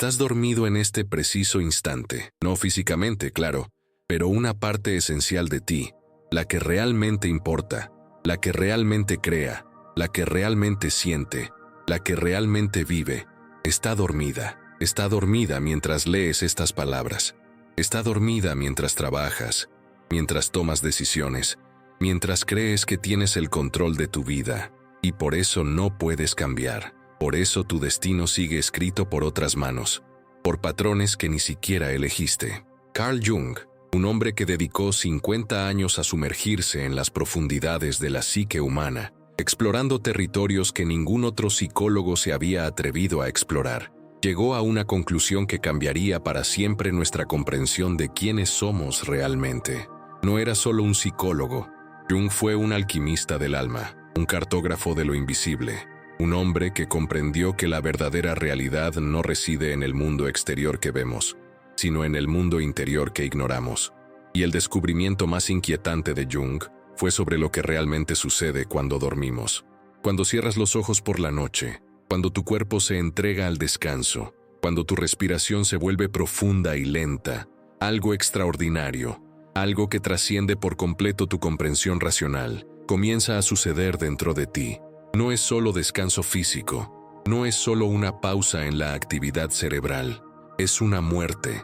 Estás dormido en este preciso instante, no físicamente, claro, pero una parte esencial de ti, la que realmente importa, la que realmente crea, la que realmente siente, la que realmente vive, está dormida. Está dormida mientras lees estas palabras. Está dormida mientras trabajas, mientras tomas decisiones, mientras crees que tienes el control de tu vida. Y por eso no puedes cambiar. Por eso tu destino sigue escrito por otras manos, por patrones que ni siquiera elegiste. Carl Jung, un hombre que dedicó 50 años a sumergirse en las profundidades de la psique humana, explorando territorios que ningún otro psicólogo se había atrevido a explorar, llegó a una conclusión que cambiaría para siempre nuestra comprensión de quiénes somos realmente. No era solo un psicólogo. Jung fue un alquimista del alma, un cartógrafo de lo invisible, un hombre que comprendió que la verdadera realidad no reside en el mundo exterior que vemos, sino en el mundo interior que ignoramos. Y el descubrimiento más inquietante de Jung fue sobre lo que realmente sucede cuando dormimos. Cuando cierras los ojos por la noche, cuando tu cuerpo se entrega al descanso, cuando tu respiración se vuelve profunda y lenta, algo extraordinario, algo que trasciende por completo tu comprensión racional, comienza a suceder dentro de ti. No es solo descanso físico, no es solo una pausa en la actividad cerebral, es una muerte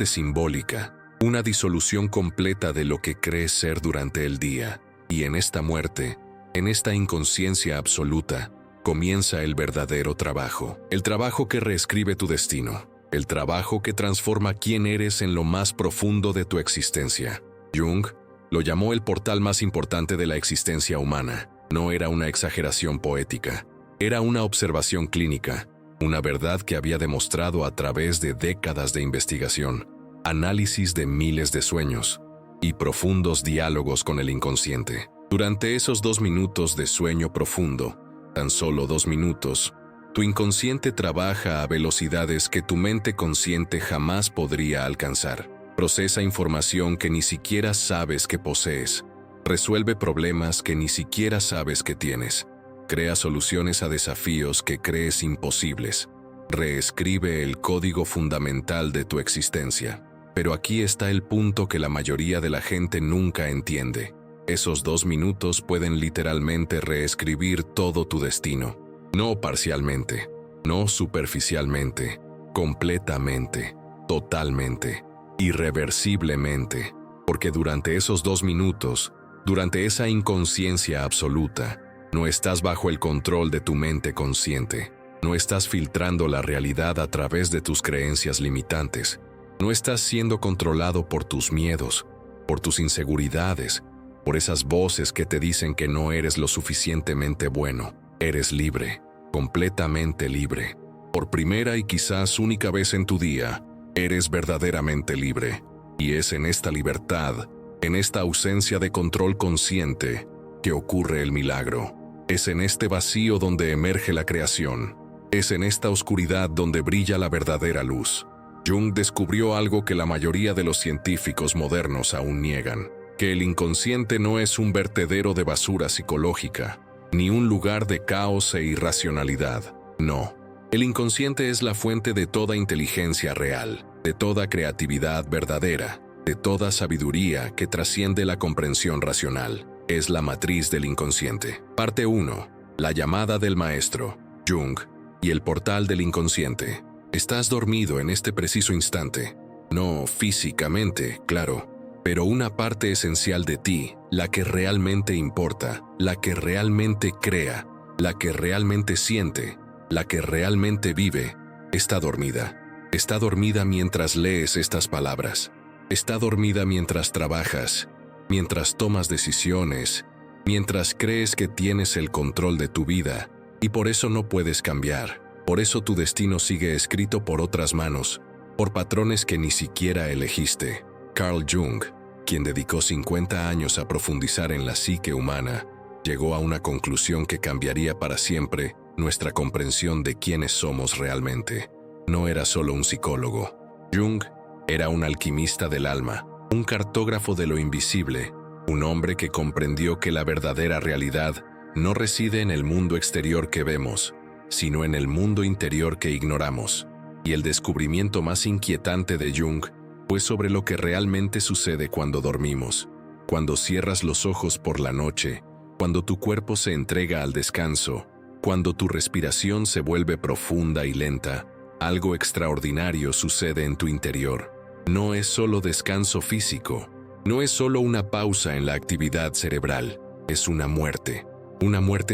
simbólica, una disolución completa de lo que crees ser durante el día. Y en esta muerte, en esta inconsciencia absoluta, comienza el verdadero trabajo. El trabajo que reescribe tu destino. El trabajo que transforma quién eres en lo más profundo de tu existencia. Jung lo llamó el portal más importante de la existencia humana. No era una exageración poética. Era una observación clínica. Una verdad que había demostrado a través de décadas de investigación, análisis de miles de sueños y profundos diálogos con el inconsciente. Durante esos 2 minutos de sueño profundo, tan solo 2 minutos, tu inconsciente trabaja a velocidades que tu mente consciente jamás podría alcanzar. Procesa información que ni siquiera sabes que posees. Resuelve problemas que ni siquiera sabes que tienes. Crea soluciones a desafíos que crees imposibles. Reescribe el código fundamental de tu existencia. Pero aquí está el punto que la mayoría de la gente nunca entiende. Esos 2 minutos pueden literalmente reescribir todo tu destino. No parcialmente, no superficialmente, completamente, totalmente, irreversiblemente. Porque durante esos 2 minutos, durante esa inconsciencia absoluta, no estás bajo el control de tu mente consciente. No estás filtrando la realidad a través de tus creencias limitantes. No estás siendo controlado por tus miedos, por tus inseguridades, por esas voces que te dicen que no eres lo suficientemente bueno. Eres libre, completamente libre. Por primera y quizás única vez en tu día, eres verdaderamente libre. Y es en esta libertad, en esta ausencia de control consciente, que ocurre el milagro. Es en este vacío donde emerge la creación. Es en esta oscuridad donde brilla la verdadera luz. Jung descubrió algo que la mayoría de los científicos modernos aún niegan, que el inconsciente no es un vertedero de basura psicológica, ni un lugar de caos e irracionalidad. No, el inconsciente es la fuente de toda inteligencia real, de toda creatividad verdadera, de toda sabiduría que trasciende la comprensión racional. Es la matriz del inconsciente. Parte 1. La llamada del maestro, Jung, y el portal del inconsciente. Estás dormido en este preciso instante. No físicamente, claro, pero una parte esencial de ti, la que realmente importa, la que realmente crea, la que realmente siente, la que realmente vive, está dormida. Está dormida mientras lees estas palabras. Está dormida mientras trabajas, mientras tomas decisiones, mientras crees que tienes el control de tu vida, y por eso no puedes cambiar. Por eso tu destino sigue escrito por otras manos, por patrones que ni siquiera elegiste. Carl Jung, quien dedicó 50 años a profundizar en la psique humana, llegó a una conclusión que cambiaría para siempre nuestra comprensión de quiénes somos realmente. No era solo un psicólogo. Jung era un alquimista del alma, un cartógrafo de lo invisible, un hombre que comprendió que la verdadera realidad no reside en el mundo exterior que vemos, sino en el mundo interior que ignoramos. Y el descubrimiento más inquietante de Jung fue sobre lo que realmente sucede cuando dormimos, cuando cierras los ojos por la noche, cuando tu cuerpo se entrega al descanso, cuando tu respiración se vuelve profunda y lenta. Algo extraordinario sucede en tu interior. No es solo descanso físico, no es solo una pausa en la actividad cerebral, es una muerte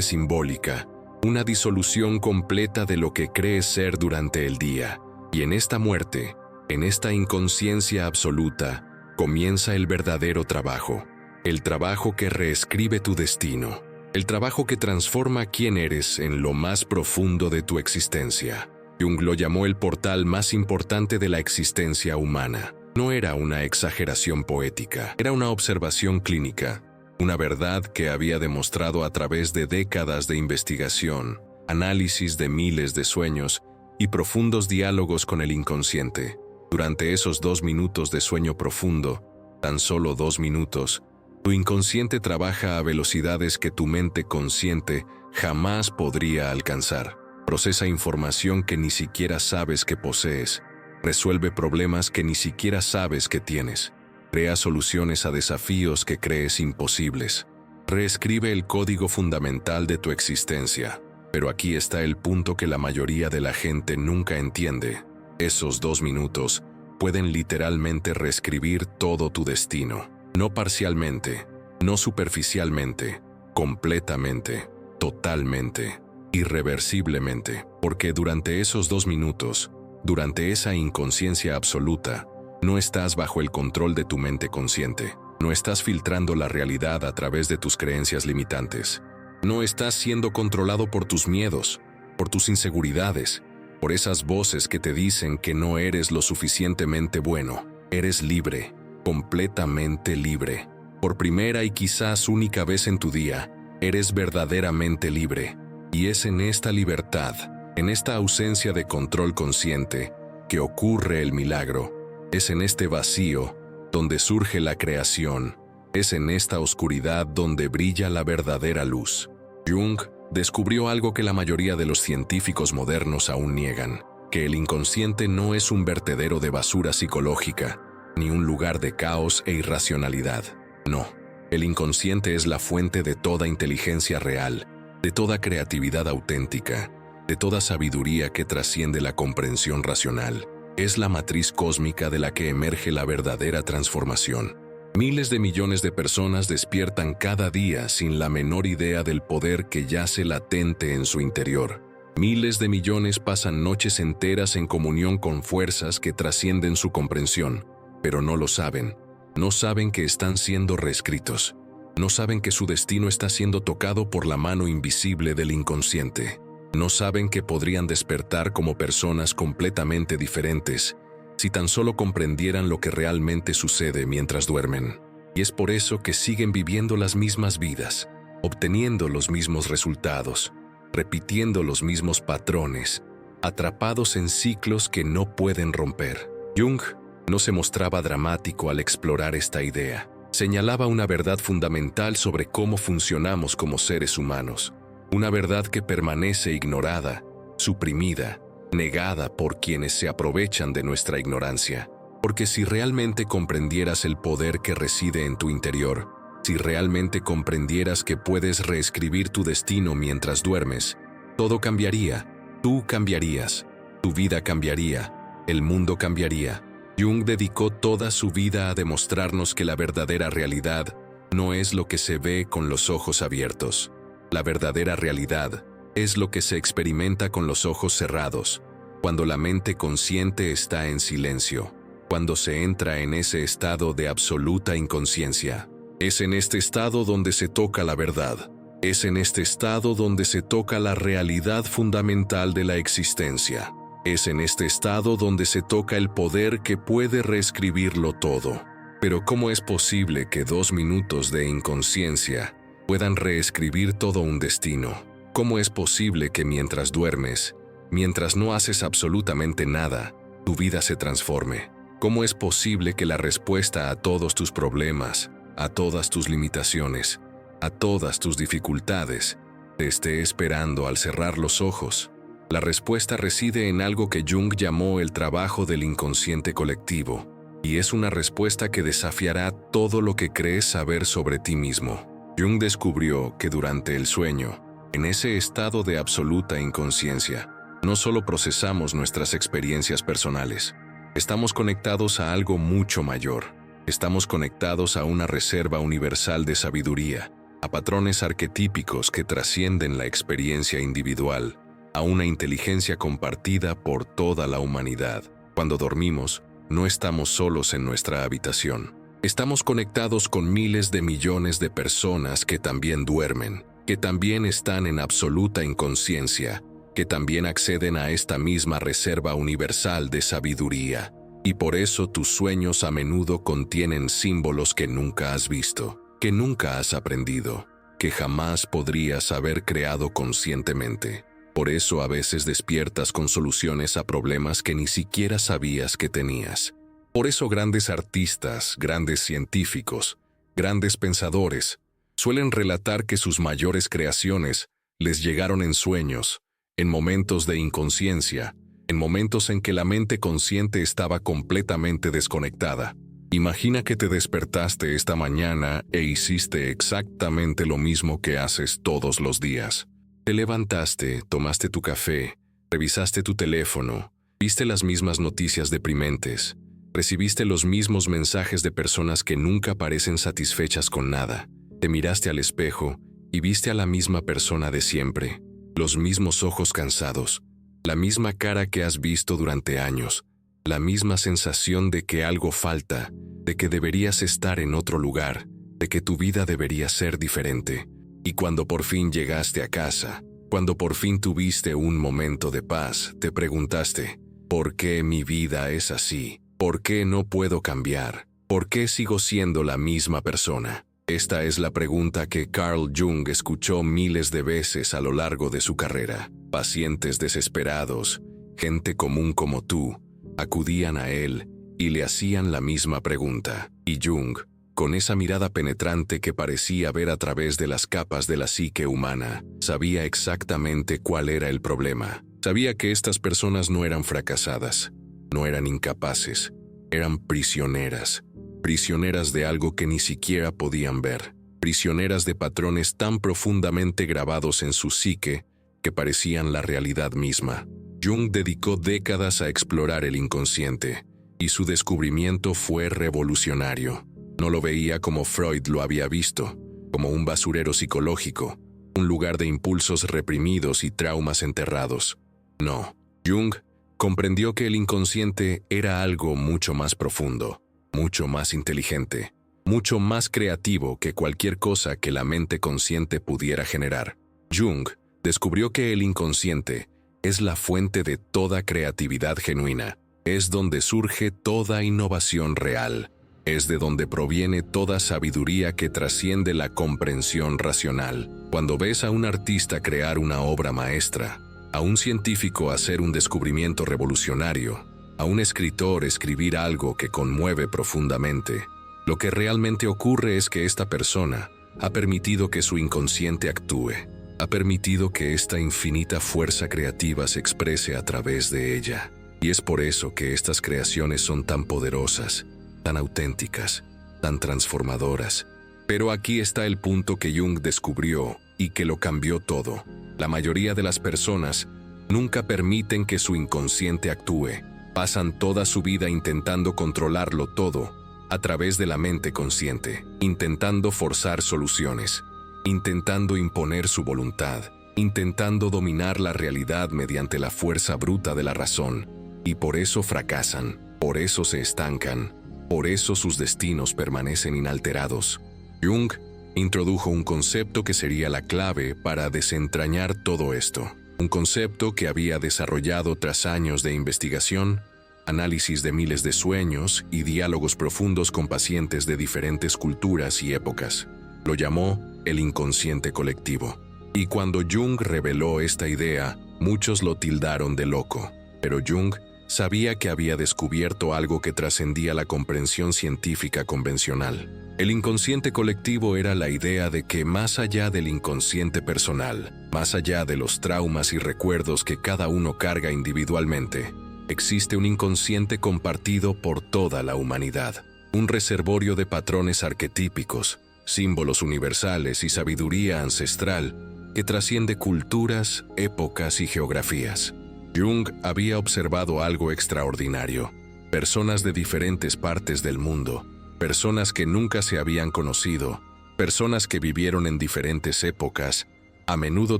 simbólica, una disolución completa de lo que crees ser durante el día. Y en esta muerte, en esta inconsciencia absoluta, comienza el verdadero trabajo, el trabajo que reescribe tu destino, el trabajo que transforma quién eres en lo más profundo de tu existencia. Jung lo llamó el portal más importante de la existencia humana. No era una exageración poética, era una observación clínica, una verdad que había demostrado a través de décadas de investigación, análisis de miles de sueños y profundos diálogos con el inconsciente. Durante esos 2 minutos de sueño profundo, tan solo 2 minutos, tu inconsciente trabaja a velocidades que tu mente consciente jamás podría alcanzar. Procesa información que ni siquiera sabes que posees. Resuelve problemas que ni siquiera sabes que tienes. Crea soluciones a desafíos que crees imposibles. Reescribe el código fundamental de tu existencia. Pero aquí está el punto que la mayoría de la gente nunca entiende. Esos 2 minutos pueden literalmente reescribir todo tu destino. No parcialmente, no superficialmente, completamente, totalmente, irreversiblemente. Porque durante esos 2 minutos, durante esa inconsciencia absoluta, no estás bajo el control de tu mente consciente. No estás filtrando la realidad a través de tus creencias limitantes. No estás siendo controlado por tus miedos, por tus inseguridades, por esas voces que te dicen que no eres lo suficientemente bueno. Eres libre, completamente libre. Por primera y quizás única vez en tu día, eres verdaderamente libre. Y es en esta libertad, en esta ausencia de control consciente, que ocurre el milagro. Es en este vacío donde surge la creación. Es en esta oscuridad donde brilla la verdadera luz. Jung descubrió algo que la mayoría de los científicos modernos aún niegan, que el inconsciente no es un vertedero de basura psicológica, ni un lugar de caos e irracionalidad. No, el inconsciente es la fuente de toda inteligencia real, de toda creatividad auténtica, de toda sabiduría que trasciende la comprensión racional. Es la matriz cósmica de la que emerge la verdadera transformación. Miles de millones de personas despiertan cada día sin la menor idea del poder que yace latente en su interior. Miles de millones pasan noches enteras en comunión con fuerzas que trascienden su comprensión, pero no lo saben. No saben que están siendo reescritos. No saben que su destino está siendo tocado por la mano invisible del inconsciente. No saben que podrían despertar como personas completamente diferentes si tan solo comprendieran lo que realmente sucede mientras duermen. Y es por eso que siguen viviendo las mismas vidas, obteniendo los mismos resultados, repitiendo los mismos patrones, atrapados en ciclos que no pueden romper. Jung no se mostraba dramático al explorar esta idea. Señalaba una verdad fundamental sobre cómo funcionamos como seres humanos. Una verdad que permanece ignorada, suprimida, negada por quienes se aprovechan de nuestra ignorancia. Porque si realmente comprendieras el poder que reside en tu interior, si realmente comprendieras que puedes reescribir tu destino mientras duermes, todo cambiaría, tú cambiarías, tu vida cambiaría, el mundo cambiaría. Jung dedicó toda su vida a demostrarnos que la verdadera realidad no es lo que se ve con los ojos abiertos. La verdadera realidad es lo que se experimenta con los ojos cerrados, cuando la mente consciente está en silencio, cuando se entra en ese estado de absoluta inconsciencia. Es en este estado donde se toca la verdad. Es en este estado donde se toca la realidad fundamental de la existencia. Es en este estado donde se toca el poder que puede reescribirlo todo. Pero ¿cómo es posible que 2 minutos de inconsciencia puedan reescribir todo un destino? ¿Cómo es posible que mientras duermes, mientras no haces absolutamente nada, tu vida se transforme? ¿Cómo es posible que la respuesta a todos tus problemas, a todas tus limitaciones, a todas tus dificultades, te esté esperando al cerrar los ojos? La respuesta reside en algo que Jung llamó el trabajo del inconsciente colectivo, y es una respuesta que desafiará todo lo que crees saber sobre ti mismo. Jung descubrió que durante el sueño, en ese estado de absoluta inconsciencia, no solo procesamos nuestras experiencias personales, estamos conectados a algo mucho mayor. Estamos conectados a una reserva universal de sabiduría, a patrones arquetípicos que trascienden la experiencia individual, a una inteligencia compartida por toda la humanidad. Cuando dormimos, no estamos solos en nuestra habitación. Estamos conectados con miles de millones de personas que también duermen, que también están en absoluta inconsciencia, que también acceden a esta misma reserva universal de sabiduría. Y por eso tus sueños a menudo contienen símbolos que nunca has visto, que nunca has aprendido, que jamás podrías haber creado conscientemente. Por eso a veces despiertas con soluciones a problemas que ni siquiera sabías que tenías. Por eso grandes artistas, grandes científicos, grandes pensadores, suelen relatar que sus mayores creaciones les llegaron en sueños, en momentos de inconsciencia, en momentos en que la mente consciente estaba completamente desconectada. Imagina que te despertaste esta mañana e hiciste exactamente lo mismo que haces todos los días. Te levantaste, tomaste tu café, revisaste tu teléfono, viste las mismas noticias deprimentes, recibiste los mismos mensajes de personas que nunca parecen satisfechas con nada. Te miraste al espejo y viste a la misma persona de siempre, los mismos ojos cansados, la misma cara que has visto durante años, la misma sensación de que algo falta, de que deberías estar en otro lugar, de que tu vida debería ser diferente. Y cuando por fin llegaste a casa, cuando por fin tuviste un momento de paz, te preguntaste, ¿por qué mi vida es así? ¿Por qué no puedo cambiar? ¿Por qué sigo siendo la misma persona? Esta es la pregunta que Carl Jung escuchó miles de veces a lo largo de su carrera. Pacientes desesperados, gente común como tú, acudían a él y le hacían la misma pregunta. Y Jung, con esa mirada penetrante que parecía ver a través de las capas de la psique humana, sabía exactamente cuál era el problema. Sabía que estas personas no eran fracasadas, no eran incapaces, eran prisioneras. Prisioneras de algo que ni siquiera podían ver, prisioneras de patrones tan profundamente grabados en su psique que parecían la realidad misma. Jung dedicó décadas a explorar el inconsciente, y su descubrimiento fue revolucionario. No lo veía como Freud lo había visto, como un basurero psicológico, un lugar de impulsos reprimidos y traumas enterrados. No, Jung comprendió que el inconsciente era algo mucho más profundo, mucho más inteligente, mucho más creativo que cualquier cosa que la mente consciente pudiera generar. Jung descubrió que el inconsciente es la fuente de toda creatividad genuina, es donde surge toda innovación real, es de donde proviene toda sabiduría que trasciende la comprensión racional. Cuando ves a un artista crear una obra maestra, a un científico hacer un descubrimiento revolucionario, a un escritor escribir algo que conmueve profundamente, lo que realmente ocurre es que esta persona ha permitido que su inconsciente actúe, ha permitido que esta infinita fuerza creativa se exprese a través de ella. Y es por eso que estas creaciones son tan poderosas, tan auténticas, tan transformadoras. Pero aquí está el punto que Jung descubrió y que lo cambió todo. La mayoría de las personas nunca permiten que su inconsciente actúe. Pasan toda su vida intentando controlarlo todo a través de la mente consciente, intentando forzar soluciones, intentando imponer su voluntad, intentando dominar la realidad mediante la fuerza bruta de la razón. Y por eso fracasan, por eso se estancan, por eso sus destinos permanecen inalterados. Jung introdujo un concepto que sería la clave para desentrañar todo esto. Un concepto que había desarrollado tras años de investigación, análisis de miles de sueños y diálogos profundos con pacientes de diferentes culturas y épocas. Lo llamó el inconsciente colectivo. Y cuando Jung reveló esta idea, muchos lo tildaron de loco. Pero Jung Sabía que había descubierto algo que trascendía la comprensión científica convencional. El inconsciente colectivo era la idea de que más allá del inconsciente personal, más allá de los traumas y recuerdos que cada uno carga individualmente, existe un inconsciente compartido por toda la humanidad. Un reservorio de patrones arquetípicos, símbolos universales y sabiduría ancestral que trasciende culturas, épocas y geografías. Jung había observado algo extraordinario. Personas de diferentes partes del mundo, personas que nunca se habían conocido, personas que vivieron en diferentes épocas, a menudo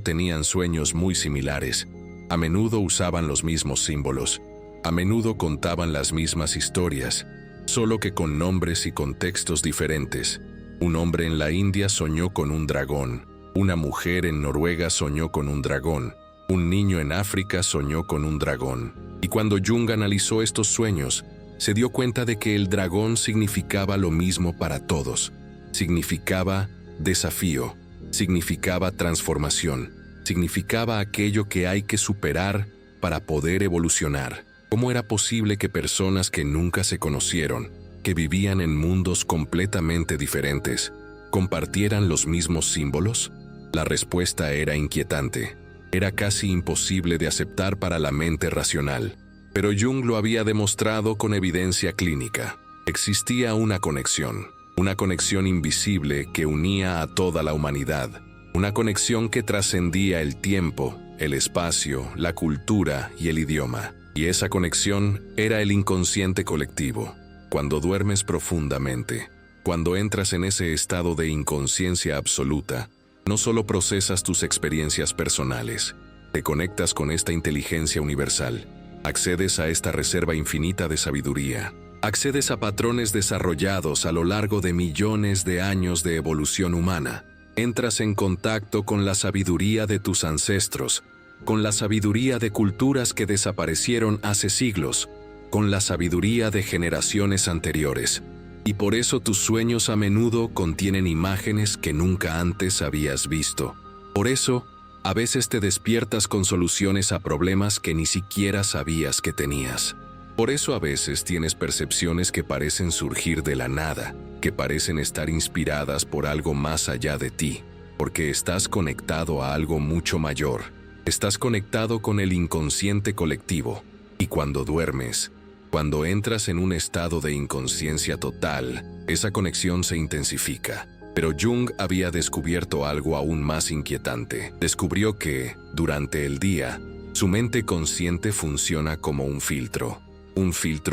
tenían sueños muy similares, a menudo usaban los mismos símbolos, a menudo contaban las mismas historias, solo que con nombres y contextos diferentes. Un hombre en la India soñó con un dragón, una mujer en Noruega soñó con un dragón, un niño en África soñó con un dragón. Y cuando Jung analizó estos sueños, se dio cuenta de que el dragón significaba lo mismo para todos. Significaba desafío, significaba transformación, significaba aquello que hay que superar para poder evolucionar. ¿Cómo era posible que personas que nunca se conocieron, que vivían en mundos completamente diferentes, compartieran los mismos símbolos? La respuesta era inquietante. Era casi imposible de aceptar para la mente racional. Pero Jung lo había demostrado con evidencia clínica. Existía una conexión invisible que unía a toda la humanidad, una conexión que trascendía el tiempo, el espacio, la cultura y el idioma. Y esa conexión era el inconsciente colectivo. Cuando duermes profundamente, cuando entras en ese estado de inconsciencia absoluta, no solo procesas tus experiencias personales, te conectas con esta inteligencia universal, accedes a esta reserva infinita de sabiduría, accedes a patrones desarrollados a lo largo de millones de años de evolución humana, entras en contacto con la sabiduría de tus ancestros, con la sabiduría de culturas que desaparecieron hace siglos, con la sabiduría de generaciones anteriores. Y por eso tus sueños a menudo contienen imágenes que nunca antes habías visto. Por eso, a veces te despiertas con soluciones a problemas que ni siquiera sabías que tenías. Por eso a veces tienes percepciones que parecen surgir de la nada, que parecen estar inspiradas por algo más allá de ti, porque estás conectado a algo mucho mayor. Estás conectado con el inconsciente colectivo. Y cuando duermes, cuando entras en un estado de inconsciencia total, esa conexión se intensifica. Pero Jung había descubierto algo aún más inquietante. Descubrió que, durante el día, su mente consciente funciona como un filtro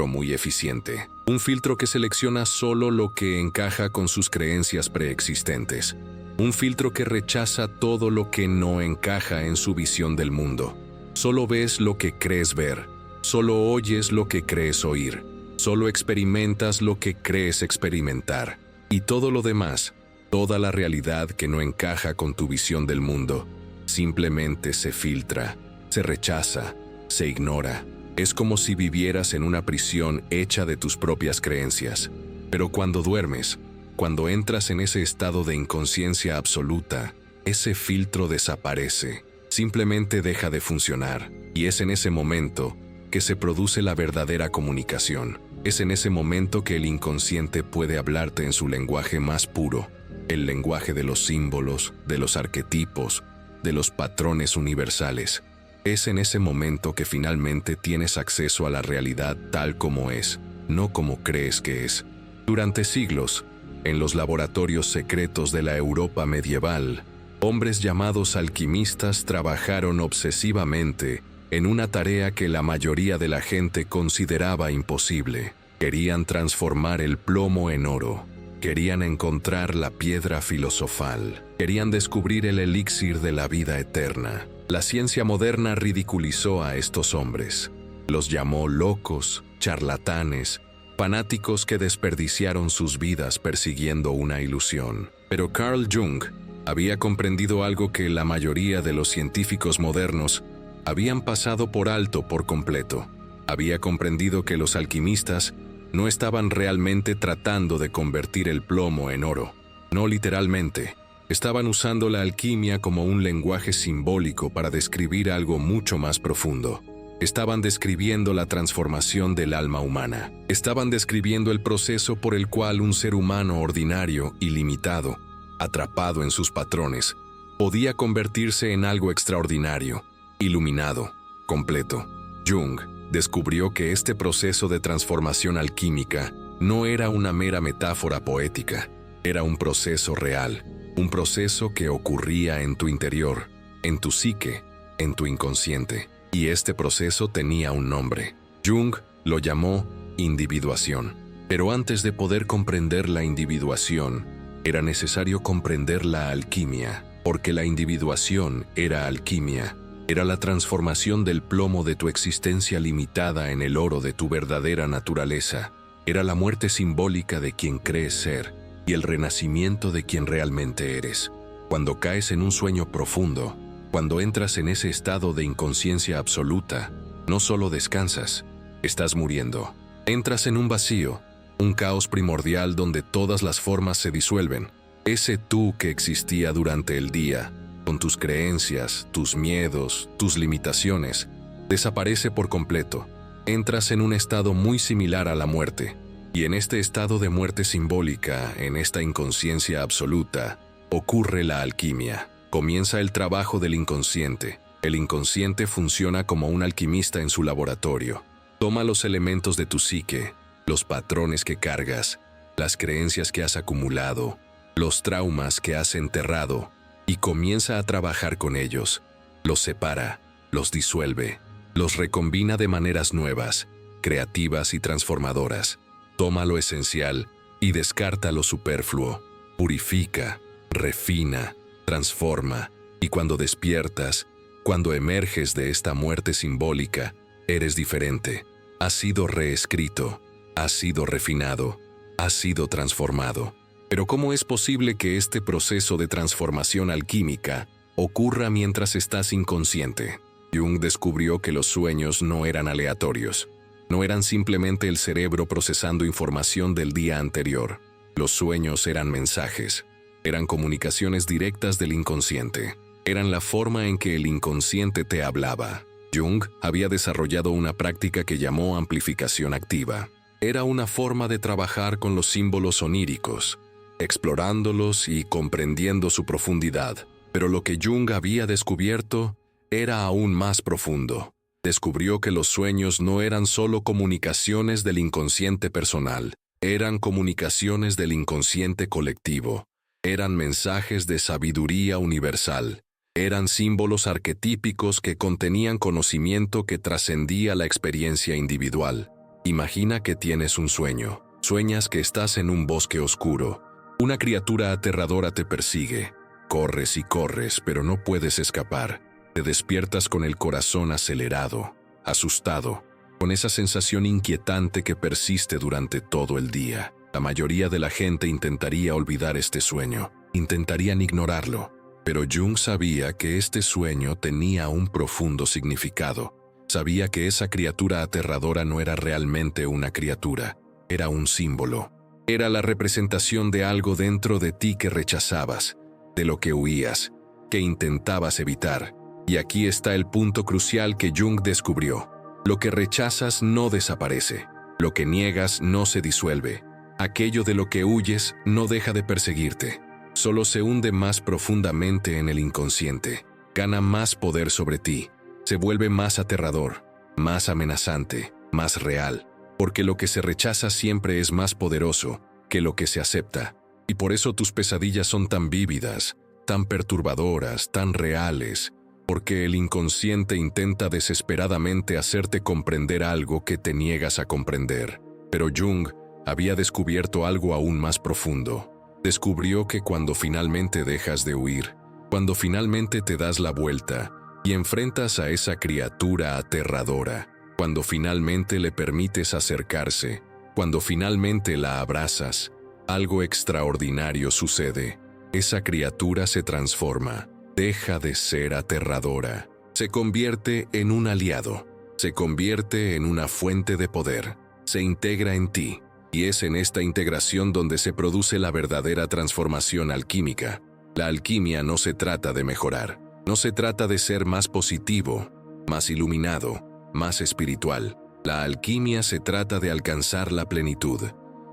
muy eficiente. Un filtro que selecciona solo lo que encaja con sus creencias preexistentes. Un filtro que rechaza todo lo que no encaja en su visión del mundo. Solo ves lo que crees ver. Solo oyes lo que crees oír. Solo experimentas lo que crees experimentar. Y todo lo demás, toda la realidad que no encaja con tu visión del mundo, simplemente se filtra, se rechaza, se ignora. Es como si vivieras en una prisión hecha de tus propias creencias. Pero cuando duermes, cuando entras en ese estado de inconsciencia absoluta, ese filtro desaparece, simplemente deja de funcionar. Y es en ese momento que se produce la verdadera comunicación. Es en ese momento que el inconsciente puede hablarte en su lenguaje más puro, el lenguaje de los símbolos, de los arquetipos, de los patrones universales. Es en ese momento que finalmente tienes acceso a la realidad tal como es, no como crees que es. Durante siglos, en los laboratorios secretos de la Europa medieval, hombres llamados alquimistas trabajaron obsesivamente en una tarea que la mayoría de la gente consideraba imposible. Querían transformar el plomo en oro. Querían encontrar la piedra filosofal. Querían descubrir el elixir de la vida eterna. La ciencia moderna ridiculizó a estos hombres. Los llamó locos, charlatanes, fanáticos que desperdiciaron sus vidas persiguiendo una ilusión. Pero Carl Jung había comprendido algo que la mayoría de los científicos modernos habían pasado por alto por completo. Había comprendido que los alquimistas no estaban realmente tratando de convertir el plomo en oro. No literalmente. Estaban usando la alquimia como un lenguaje simbólico para describir algo mucho más profundo. Estaban describiendo la transformación del alma humana. Estaban describiendo el proceso por el cual un ser humano ordinario y limitado, atrapado en sus patrones, podía convertirse en algo extraordinario, iluminado, completo. Jung descubrió que este proceso de transformación alquímica no era una mera metáfora poética, era un proceso real, un proceso que ocurría en tu interior, en tu psique, en tu inconsciente. Y este proceso tenía un nombre. Jung lo llamó individuación. Pero antes de poder comprender la individuación, era necesario comprender la alquimia, porque la individuación era alquimia. Era la transformación del plomo de tu existencia limitada en el oro de tu verdadera naturaleza. Era la muerte simbólica de quien crees ser y el renacimiento de quien realmente eres. Cuando caes en un sueño profundo, cuando entras en ese estado de inconsciencia absoluta, no solo descansas, estás muriendo. Entras en un vacío, un caos primordial donde todas las formas se disuelven. Ese tú que existía durante el día, con tus creencias, tus miedos, tus limitaciones, desaparece por completo. Entras en un estado muy similar a la muerte. Y en este estado de muerte simbólica, en esta inconsciencia absoluta, ocurre la alquimia. Comienza el trabajo del inconsciente. El inconsciente funciona como un alquimista en su laboratorio. Toma los elementos de tu psique, los patrones que cargas, las creencias que has acumulado, los traumas que has enterrado, y comienza a trabajar con ellos. Los separa, los disuelve, los recombina de maneras nuevas, creativas y transformadoras. Toma lo esencial y descarta lo superfluo. Purifica, refina, transforma, y cuando despiertas, cuando emerges de esta muerte simbólica, eres diferente. Has sido reescrito, has sido refinado, has sido transformado. Pero ¿cómo es posible que este proceso de transformación alquímica ocurra mientras estás inconsciente? Jung descubrió que los sueños no eran aleatorios. No eran simplemente el cerebro procesando información del día anterior. Los sueños eran mensajes. Eran comunicaciones directas del inconsciente. Eran la forma en que el inconsciente te hablaba. Jung había desarrollado una práctica que llamó amplificación activa. Era una forma de trabajar con los símbolos oníricos, explorándolos y comprendiendo su profundidad. Pero lo que Jung había descubierto era aún más profundo. Descubrió que los sueños no eran solo comunicaciones del inconsciente personal, eran comunicaciones del inconsciente colectivo. Eran mensajes de sabiduría universal. Eran símbolos arquetípicos que contenían conocimiento que trascendía la experiencia individual. Imagina que tienes un sueño. Sueñas que estás en un bosque oscuro. Una criatura aterradora te persigue. Corres y corres, pero no puedes escapar. Te despiertas con el corazón acelerado, asustado, con esa sensación inquietante que persiste durante todo el día. La mayoría de la gente intentaría olvidar este sueño, intentarían ignorarlo, pero Jung sabía que este sueño tenía un profundo significado. Sabía que esa criatura aterradora no era realmente una criatura, era un símbolo. Era la representación de algo dentro de ti que rechazabas, de lo que huías, que intentabas evitar. Y aquí está el punto crucial que Jung descubrió. Lo que rechazas no desaparece, lo que niegas no se disuelve. Aquello de lo que huyes no deja de perseguirte, solo se hunde más profundamente en el inconsciente, gana más poder sobre ti, se vuelve más aterrador, más amenazante, más real, porque lo que se rechaza siempre es más poderoso que lo que se acepta, y por eso tus pesadillas son tan vívidas, tan perturbadoras, tan reales, porque el inconsciente intenta desesperadamente hacerte comprender algo que te niegas a comprender. Pero Jung había descubierto algo aún más profundo. Descubrió que cuando finalmente dejas de huir, cuando finalmente te das la vuelta y enfrentas a esa criatura aterradora, cuando finalmente le permites acercarse, cuando finalmente la abrazas, algo extraordinario sucede. Esa criatura se transforma, deja de ser aterradora, se convierte en un aliado, se convierte en una fuente de poder, se integra en ti. Y es en esta integración donde se produce la verdadera transformación alquímica. La alquimia no se trata de mejorar, no se trata de ser más positivo, más iluminado, más espiritual. La alquimia se trata de alcanzar la plenitud.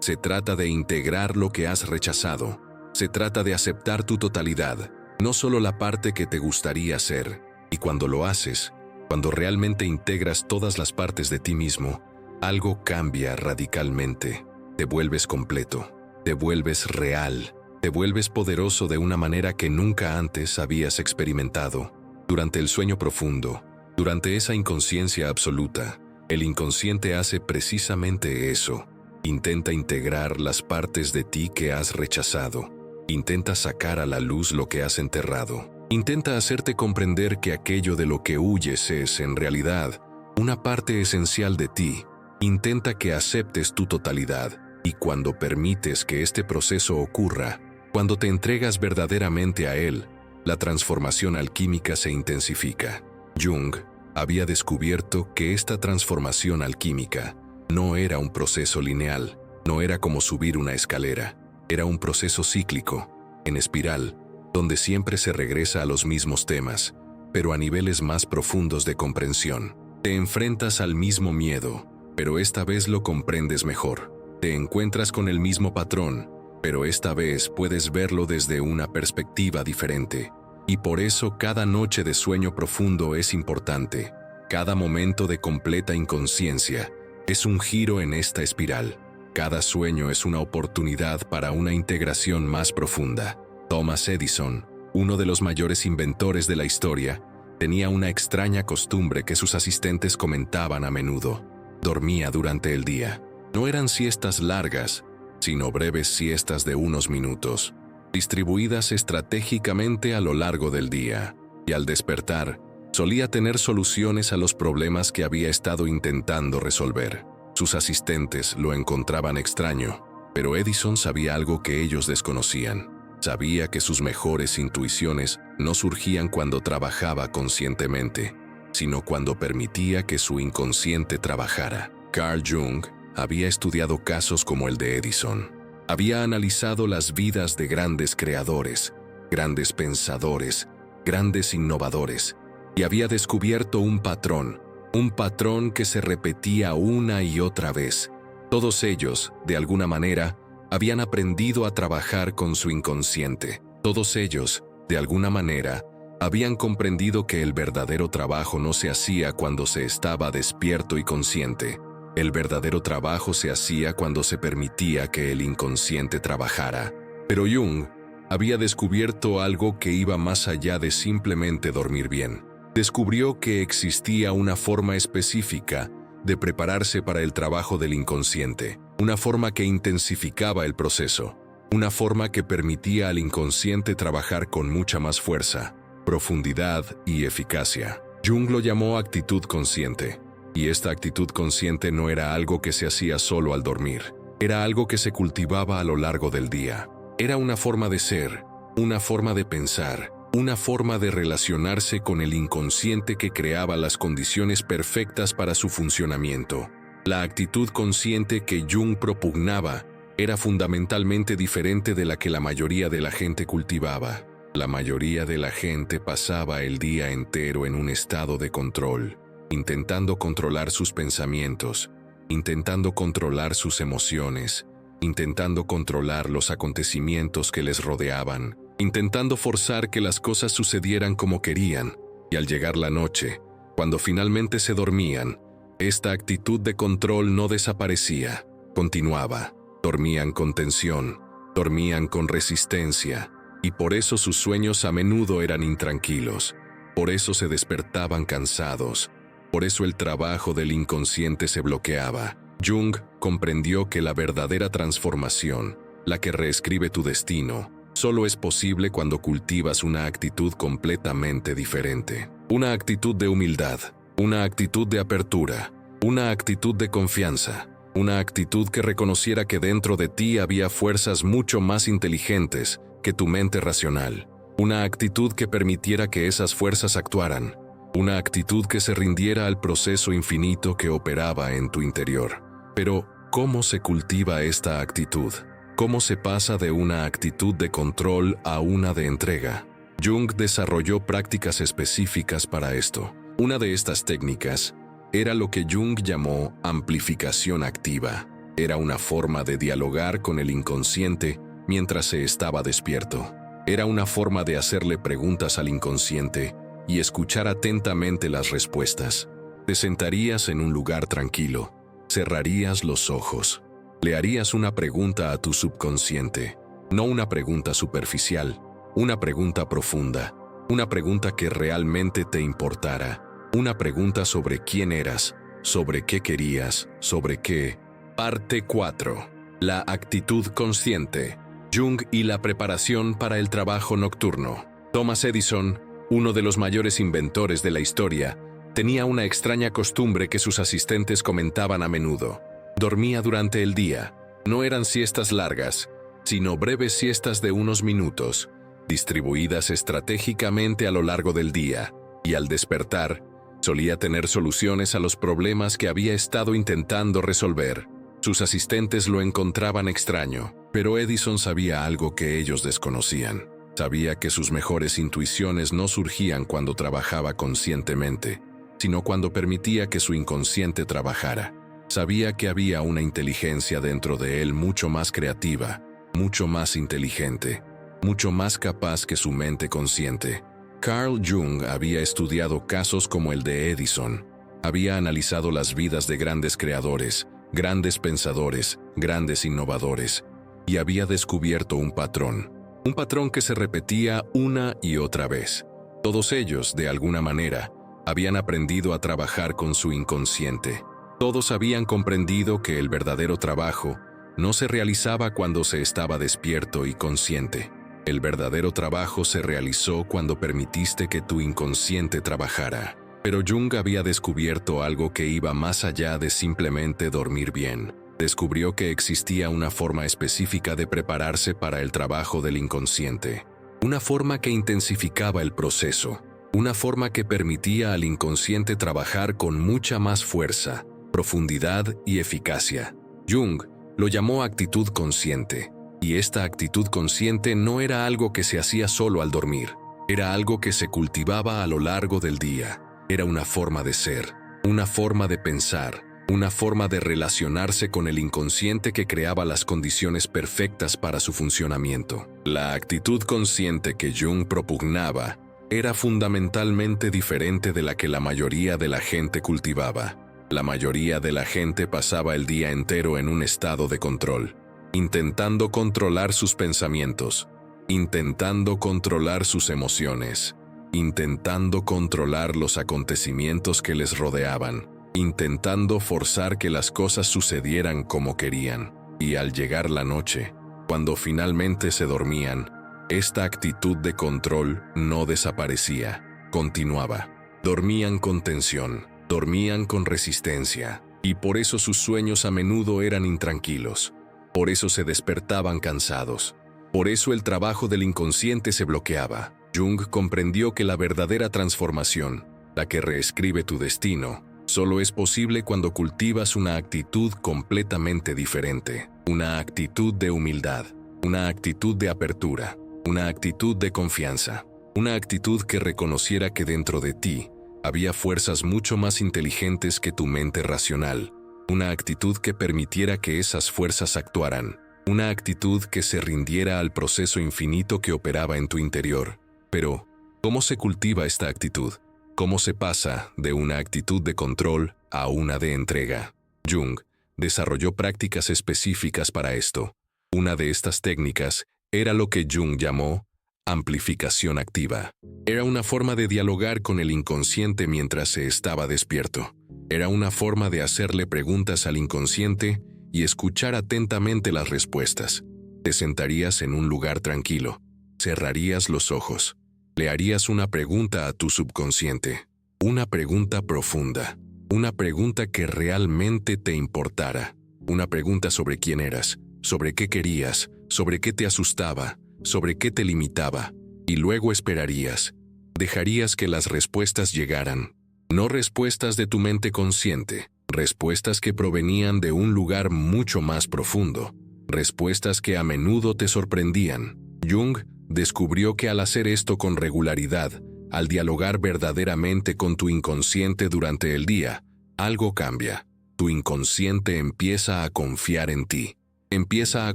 Se trata de integrar lo que has rechazado. Se trata de aceptar tu totalidad, no solo la parte que te gustaría ser. Y cuando lo haces, cuando realmente integras todas las partes de ti mismo, algo cambia radicalmente. Te vuelves completo, te vuelves real, te vuelves poderoso de una manera que nunca antes habías experimentado. Durante el sueño profundo, durante esa inconsciencia absoluta, el inconsciente hace precisamente eso. Intenta integrar las partes de ti que has rechazado. Intenta sacar a la luz lo que has enterrado. Intenta hacerte comprender que aquello de lo que huyes es, en realidad, una parte esencial de ti. Intenta que aceptes tu totalidad. Y cuando permites que este proceso ocurra, cuando te entregas verdaderamente a él, la transformación alquímica se intensifica. Jung había descubierto que esta transformación alquímica no era un proceso lineal, no era como subir una escalera, era un proceso cíclico, en espiral, donde siempre se regresa a los mismos temas, pero a niveles más profundos de comprensión. Te enfrentas al mismo miedo, pero esta vez lo comprendes mejor. Te encuentras con el mismo patrón, pero esta vez puedes verlo desde una perspectiva diferente. Y por eso cada noche de sueño profundo es importante. Cada momento de completa inconsciencia es un giro en esta espiral. Cada sueño es una oportunidad para una integración más profunda. Thomas Edison, uno de los mayores inventores de la historia, tenía una extraña costumbre que sus asistentes comentaban a menudo. Dormía durante el día. No eran siestas largas, sino breves siestas de unos minutos, distribuidas estratégicamente a lo largo del día, y al despertar, solía tener soluciones a los problemas que había estado intentando resolver. Sus asistentes lo encontraban extraño, pero Edison sabía algo que ellos desconocían. Sabía que sus mejores intuiciones no surgían cuando trabajaba conscientemente, sino cuando permitía que su inconsciente trabajara. Carl Jung había estudiado casos como el de Edison. Había analizado las vidas de grandes creadores, grandes pensadores, grandes innovadores, y había descubierto un patrón que se repetía una y otra vez. Todos ellos, de alguna manera, habían aprendido a trabajar con su inconsciente. Todos ellos, de alguna manera, habían comprendido que el verdadero trabajo no se hacía cuando se estaba despierto y consciente. El verdadero trabajo se hacía cuando se permitía que el inconsciente trabajara. Pero Jung había descubierto algo que iba más allá de simplemente dormir bien. Descubrió que existía una forma específica de prepararse para el trabajo del inconsciente, una forma que intensificaba el proceso, una forma que permitía al inconsciente trabajar con mucha más fuerza, profundidad y eficacia. Jung lo llamó actitud consciente. Y esta actitud consciente no era algo que se hacía solo al dormir, era algo que se cultivaba a lo largo del día. Era una forma de ser, una forma de pensar, una forma de relacionarse con el inconsciente que creaba las condiciones perfectas para su funcionamiento. La actitud consciente que Jung propugnaba era fundamentalmente diferente de la que la mayoría de la gente cultivaba. La mayoría de la gente pasaba el día entero en un estado de control, intentando controlar sus pensamientos, intentando controlar sus emociones, intentando controlar los acontecimientos que les rodeaban, intentando forzar que las cosas sucedieran como querían, y al llegar la noche, cuando finalmente se dormían, esta actitud de control no desaparecía, continuaba. Dormían con tensión, dormían con resistencia, y por eso sus sueños a menudo eran intranquilos, por eso se despertaban cansados. Por eso el trabajo del inconsciente se bloqueaba. Jung comprendió que la verdadera transformación, la que reescribe tu destino, solo es posible cuando cultivas una actitud completamente diferente. Una actitud de humildad, una actitud de apertura, una actitud de confianza, una actitud que reconociera que dentro de ti había fuerzas mucho más inteligentes que tu mente racional. Una actitud que permitiera que esas fuerzas actuaran. Una actitud que se rindiera al proceso infinito que operaba en tu interior. Pero, ¿cómo se cultiva esta actitud? ¿Cómo se pasa de una actitud de control a una de entrega? Jung desarrolló prácticas específicas para esto. Una de estas técnicas era lo que Jung llamó amplificación activa. Era una forma de dialogar con el inconsciente mientras se estaba despierto. Era una forma de hacerle preguntas al inconsciente y escuchar atentamente las respuestas. Te sentarías en un lugar tranquilo, cerrarías los ojos, le harías una pregunta a tu subconsciente, no una pregunta superficial, una pregunta profunda, una pregunta que realmente te importara, una pregunta sobre quién eras, sobre qué querías, sobre qué. Parte 4. La actitud consciente. Jung y la preparación para el trabajo nocturno. Thomas Edison, uno de los mayores inventores de la historia, tenía una extraña costumbre que sus asistentes comentaban a menudo. Dormía durante el día. No eran siestas largas, sino breves siestas de unos minutos, distribuidas estratégicamente a lo largo del día, y al despertar, solía tener soluciones a los problemas que había estado intentando resolver. Sus asistentes lo encontraban extraño, pero Edison sabía algo que ellos desconocían. Sabía que sus mejores intuiciones no surgían cuando trabajaba conscientemente, sino cuando permitía que su inconsciente trabajara. Sabía que había una inteligencia dentro de él mucho más creativa, mucho más inteligente, mucho más capaz que su mente consciente. Carl Jung había estudiado casos como el de Edison. Había analizado las vidas de grandes creadores, grandes pensadores, grandes innovadores, y había descubierto un patrón que se repetía una y otra vez. Todos ellos, de alguna manera, habían aprendido a trabajar con su inconsciente. Todos habían comprendido que el verdadero trabajo no se realizaba cuando se estaba despierto y consciente. El verdadero trabajo se realizó cuando permitiste que tu inconsciente trabajara. Pero Jung había descubierto algo que iba más allá de simplemente dormir bien. Descubrió que existía una forma específica de prepararse para el trabajo del inconsciente. Una forma que intensificaba el proceso. Una forma que permitía al inconsciente trabajar con mucha más fuerza, profundidad y eficacia. Jung lo llamó actitud consciente. Y esta actitud consciente no era algo que se hacía solo al dormir. Era algo que se cultivaba a lo largo del día. Era una forma de ser, una forma de pensar, una forma de relacionarse con el inconsciente que creaba las condiciones perfectas para su funcionamiento. La actitud consciente que Jung propugnaba era fundamentalmente diferente de la que la mayoría de la gente cultivaba. La mayoría de la gente pasaba el día entero en un estado de control, intentando controlar sus pensamientos, intentando controlar sus emociones, intentando controlar los acontecimientos que les rodeaban, intentando forzar que las cosas sucedieran como querían. Y al llegar la noche, cuando finalmente se dormían, esta actitud de control no desaparecía, continuaba. Dormían con tensión, dormían con resistencia, y por eso sus sueños a menudo eran intranquilos. Por eso se despertaban cansados. Por eso el trabajo del inconsciente se bloqueaba. Jung comprendió que la verdadera transformación, la que reescribe tu destino, solo es posible cuando cultivas una actitud completamente diferente. Una actitud de humildad, una actitud de apertura, una actitud de confianza, una actitud que reconociera que dentro de ti había fuerzas mucho más inteligentes que tu mente racional. Una actitud que permitiera que esas fuerzas actuaran. Una actitud que se rindiera al proceso infinito que operaba en tu interior. Pero, ¿cómo se cultiva esta actitud? ¿Cómo se pasa de una actitud de control a una de entrega? Jung desarrolló prácticas específicas para esto. Una de estas técnicas era lo que Jung llamó amplificación activa. Era una forma de dialogar con el inconsciente mientras se estaba despierto. Era una forma de hacerle preguntas al inconsciente y escuchar atentamente las respuestas. Te sentarías en un lugar tranquilo, cerrarías los ojos, le harías una pregunta a tu subconsciente, una pregunta profunda, una pregunta que realmente te importara, una pregunta sobre quién eras, sobre qué querías, sobre qué te asustaba, sobre qué te limitaba, y luego esperarías, dejarías que las respuestas llegaran. No respuestas de tu mente consciente, respuestas que provenían de un lugar mucho más profundo, respuestas que a menudo te sorprendían. Jung descubrió que al hacer esto con regularidad, al dialogar verdaderamente con tu inconsciente durante el día, algo cambia. Tu inconsciente empieza a confiar en ti. Empieza a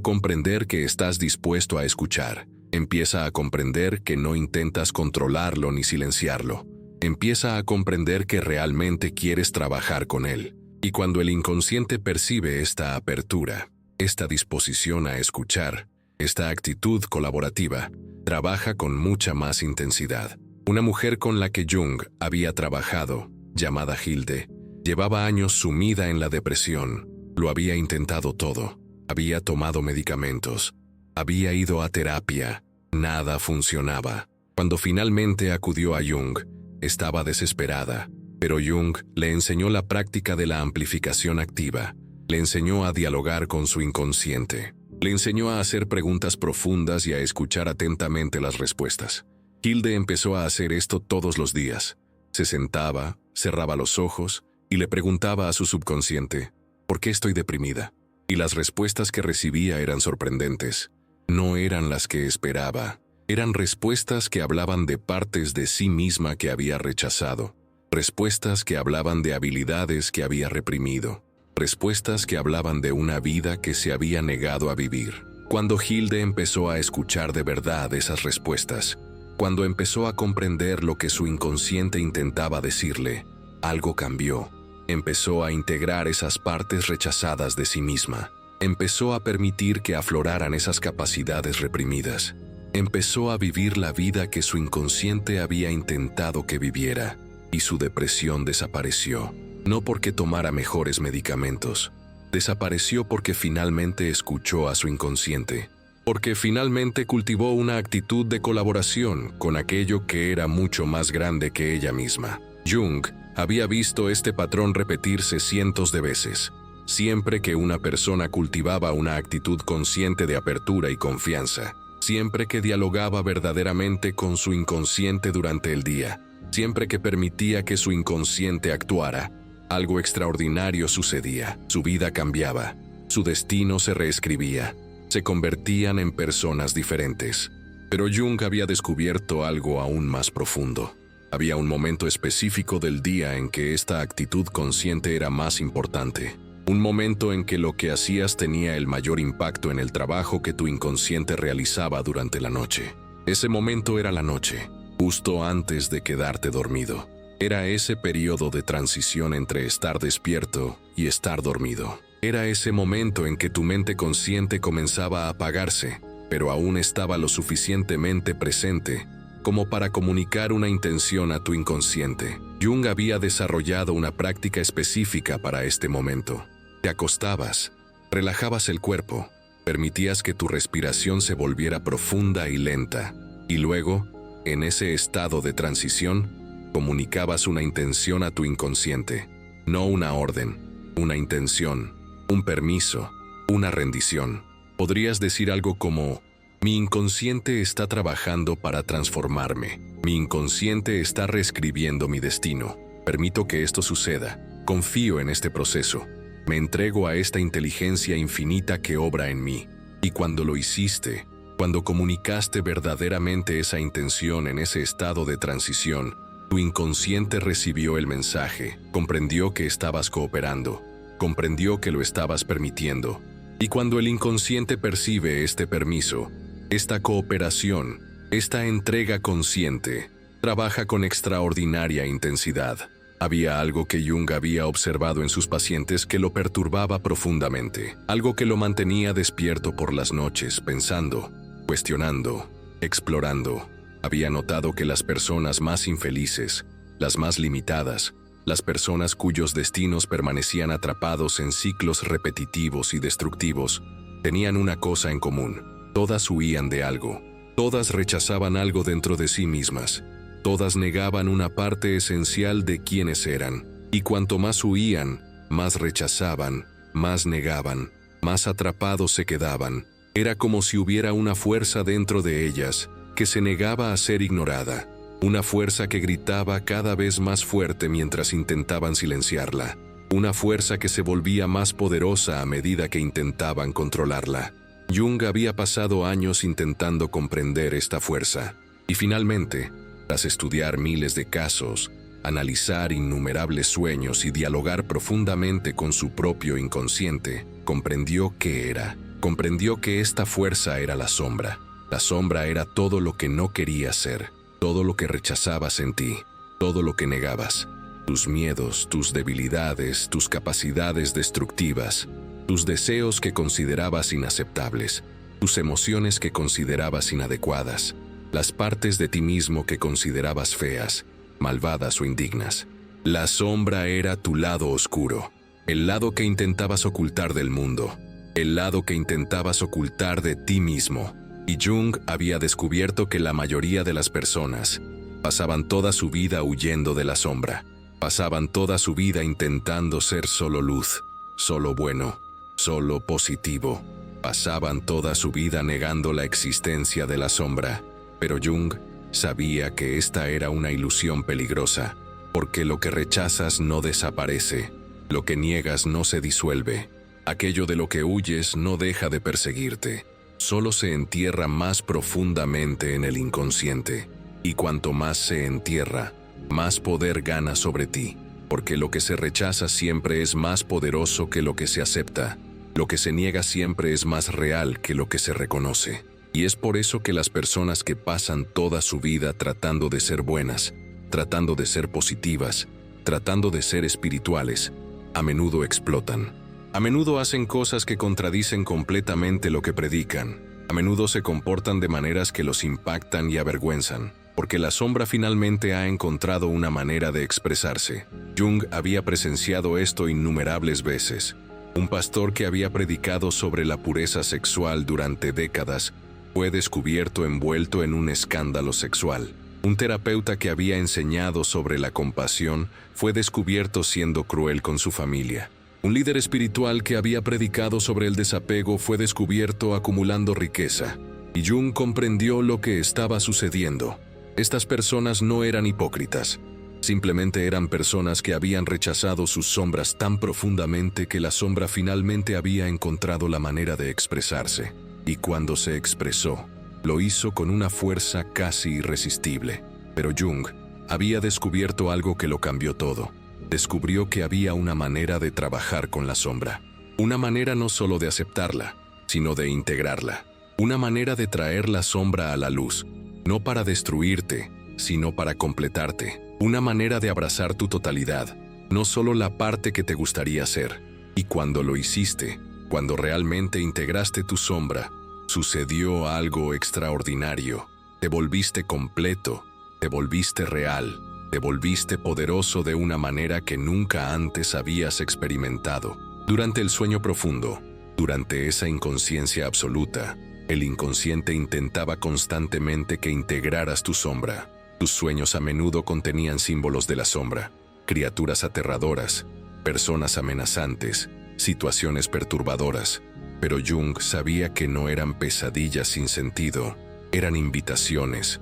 comprender que estás dispuesto a escuchar. Empieza a comprender que no intentas controlarlo ni silenciarlo. Empieza a comprender que realmente quieres trabajar con él. Y cuando el inconsciente percibe esta apertura, esta disposición a escuchar, esta actitud colaborativa, trabaja con mucha más intensidad. Una mujer con la que Jung había trabajado, llamada Hilde, llevaba años sumida en la depresión. Lo había intentado todo. Había tomado medicamentos. Había ido a terapia. Nada funcionaba. Cuando finalmente acudió a Jung, estaba desesperada. Pero Jung le enseñó la práctica de la amplificación activa. Le enseñó a dialogar con su inconsciente. Le enseñó a hacer preguntas profundas y a escuchar atentamente las respuestas. Hilde empezó a hacer esto todos los días. Se sentaba, cerraba los ojos y le preguntaba a su subconsciente, ¿por qué estoy deprimida? Y las respuestas que recibía eran sorprendentes. No eran las que esperaba. Eran respuestas que hablaban de partes de sí misma que había rechazado. Respuestas que hablaban de habilidades que había reprimido. Respuestas que hablaban de una vida que se había negado a vivir. Cuando Hilde empezó a escuchar de verdad esas respuestas, cuando empezó a comprender lo que su inconsciente intentaba decirle, algo cambió. Empezó a integrar esas partes rechazadas de sí misma. Empezó a permitir que afloraran esas capacidades reprimidas. Empezó a vivir la vida que su inconsciente había intentado que viviera. Y su depresión desapareció. No porque tomara mejores medicamentos. Desapareció porque finalmente escuchó a su inconsciente. Porque finalmente cultivó una actitud de colaboración con aquello que era mucho más grande que ella misma. Jung había visto este patrón repetirse cientos de veces. Siempre que una persona cultivaba una actitud consciente de apertura y confianza, siempre que dialogaba verdaderamente con su inconsciente durante el día, siempre que permitía que su inconsciente actuara, algo extraordinario sucedía. Su vida cambiaba, su destino se reescribía, se convertían en personas diferentes. Pero Jung había descubierto algo aún más profundo. Había un momento específico del día en que esta actitud consciente era más importante. Un momento en que lo que hacías tenía el mayor impacto en el trabajo que tu inconsciente realizaba durante la noche. Ese momento era la noche, justo antes de quedarte dormido. Era ese periodo de transición entre estar despierto y estar dormido. Era ese momento en que tu mente consciente comenzaba a apagarse, pero aún estaba lo suficientemente presente como para comunicar una intención a tu inconsciente. Jung había desarrollado una práctica específica para este momento. Te acostabas, relajabas el cuerpo, permitías que tu respiración se volviera profunda y lenta, y luego, en ese estado de transición, comunicabas una intención a tu inconsciente. No una orden, una intención, un permiso, una rendición. Podrías decir algo como: mi inconsciente está trabajando para transformarme. Mi inconsciente está reescribiendo mi destino. Permito que esto suceda. Confío en este proceso. Me entrego a esta inteligencia infinita que obra en mí. Y cuando lo hiciste, cuando comunicaste verdaderamente esa intención en ese estado de transición, tu inconsciente recibió el mensaje, comprendió que estabas cooperando, comprendió que lo estabas permitiendo. Y cuando el inconsciente percibe este permiso, esta cooperación, esta entrega consciente, trabaja con extraordinaria intensidad. Había algo que Jung había observado en sus pacientes que lo perturbaba profundamente, algo que lo mantenía despierto por las noches, pensando, cuestionando, explorando. Había notado que las personas más infelices, las más limitadas, las personas cuyos destinos permanecían atrapados en ciclos repetitivos y destructivos, tenían una cosa en común. Todas huían de algo. Todas rechazaban algo dentro de sí mismas. Todas negaban una parte esencial de quienes eran. Y cuanto más huían, más rechazaban, más negaban, más atrapados se quedaban. Era como si hubiera una fuerza dentro de ellas que se negaba a ser ignorada. Una fuerza que gritaba cada vez más fuerte mientras intentaban silenciarla. Una fuerza que se volvía más poderosa a medida que intentaban controlarla. Jung había pasado años intentando comprender esta fuerza. Y finalmente, tras estudiar miles de casos, analizar innumerables sueños y dialogar profundamente con su propio inconsciente, comprendió qué era. Comprendió que esta fuerza era la sombra. La sombra era todo lo que no querías ser, todo lo que rechazabas en ti, todo lo que negabas. Tus miedos, tus debilidades, tus capacidades destructivas, tus deseos que considerabas inaceptables, tus emociones que considerabas inadecuadas, las partes de ti mismo que considerabas feas, malvadas o indignas. La sombra era tu lado oscuro, el lado que intentabas ocultar del mundo, el lado que intentabas ocultar de ti mismo. Y Jung había descubierto que la mayoría de las personas pasaban toda su vida huyendo de la sombra, pasaban toda su vida intentando ser solo luz, solo bueno, solo positivo, pasaban toda su vida negando la existencia de la sombra. Pero Jung sabía que esta era una ilusión peligrosa, porque lo que rechazas no desaparece, lo que niegas no se disuelve, aquello de lo que huyes no deja de perseguirte, solo se entierra más profundamente en el inconsciente, y cuanto más se entierra, más poder gana sobre ti, porque lo que se rechaza siempre es más poderoso que lo que se acepta, lo que se niega siempre es más real que lo que se reconoce. Y es por eso que las personas que pasan toda su vida tratando de ser buenas, tratando de ser positivas, tratando de ser espirituales, a menudo explotan. A menudo hacen cosas que contradicen completamente lo que predican. A menudo se comportan de maneras que los impactan y avergüenzan, porque la sombra finalmente ha encontrado una manera de expresarse. Jung había presenciado esto innumerables veces. Un pastor que había predicado sobre la pureza sexual durante décadas fue descubierto envuelto en un escándalo sexual. Un terapeuta que había enseñado sobre la compasión fue descubierto siendo cruel con su familia. Un líder espiritual que había predicado sobre el desapego fue descubierto acumulando riqueza. Y Jung comprendió lo que estaba sucediendo. Estas personas no eran hipócritas. Simplemente eran personas que habían rechazado sus sombras tan profundamente que la sombra finalmente había encontrado la manera de expresarse. Y cuando se expresó, lo hizo con una fuerza casi irresistible. Pero Jung había descubierto algo que lo cambió todo. Descubrió que había una manera de trabajar con la sombra. Una manera no solo de aceptarla, sino de integrarla. Una manera de traer la sombra a la luz, no para destruirte, sino para completarte. Una manera de abrazar tu totalidad, no solo la parte que te gustaría ser. Y cuando lo hiciste, cuando realmente integraste tu sombra, sucedió algo extraordinario. Te volviste completo, te volviste real, te volviste poderoso de una manera que nunca antes habías experimentado. Durante el sueño profundo, durante esa inconsciencia absoluta, el inconsciente intentaba constantemente que integraras tu sombra. Tus sueños a menudo contenían símbolos de la sombra, criaturas aterradoras, personas amenazantes, situaciones perturbadoras. Pero Jung sabía que no eran pesadillas sin sentido, eran invitaciones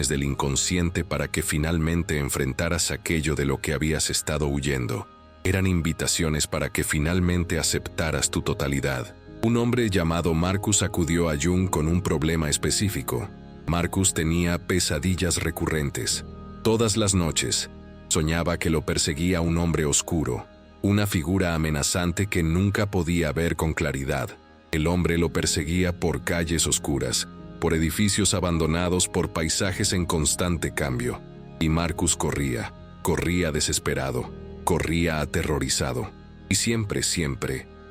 del inconsciente para que finalmente enfrentaras aquello de lo que habías estado huyendo. Eran invitaciones para que finalmente aceptaras tu totalidad. Un hombre llamado Marcus acudió a Jung con un problema específico. Marcus tenía pesadillas recurrentes. Todas las noches, soñaba que lo perseguía un hombre oscuro, una figura amenazante que nunca podía ver con claridad. El hombre lo perseguía por calles oscuras, por edificios abandonados, por paisajes en constante cambio. Y Marcus corría desesperado, corría aterrorizado. Y siempre,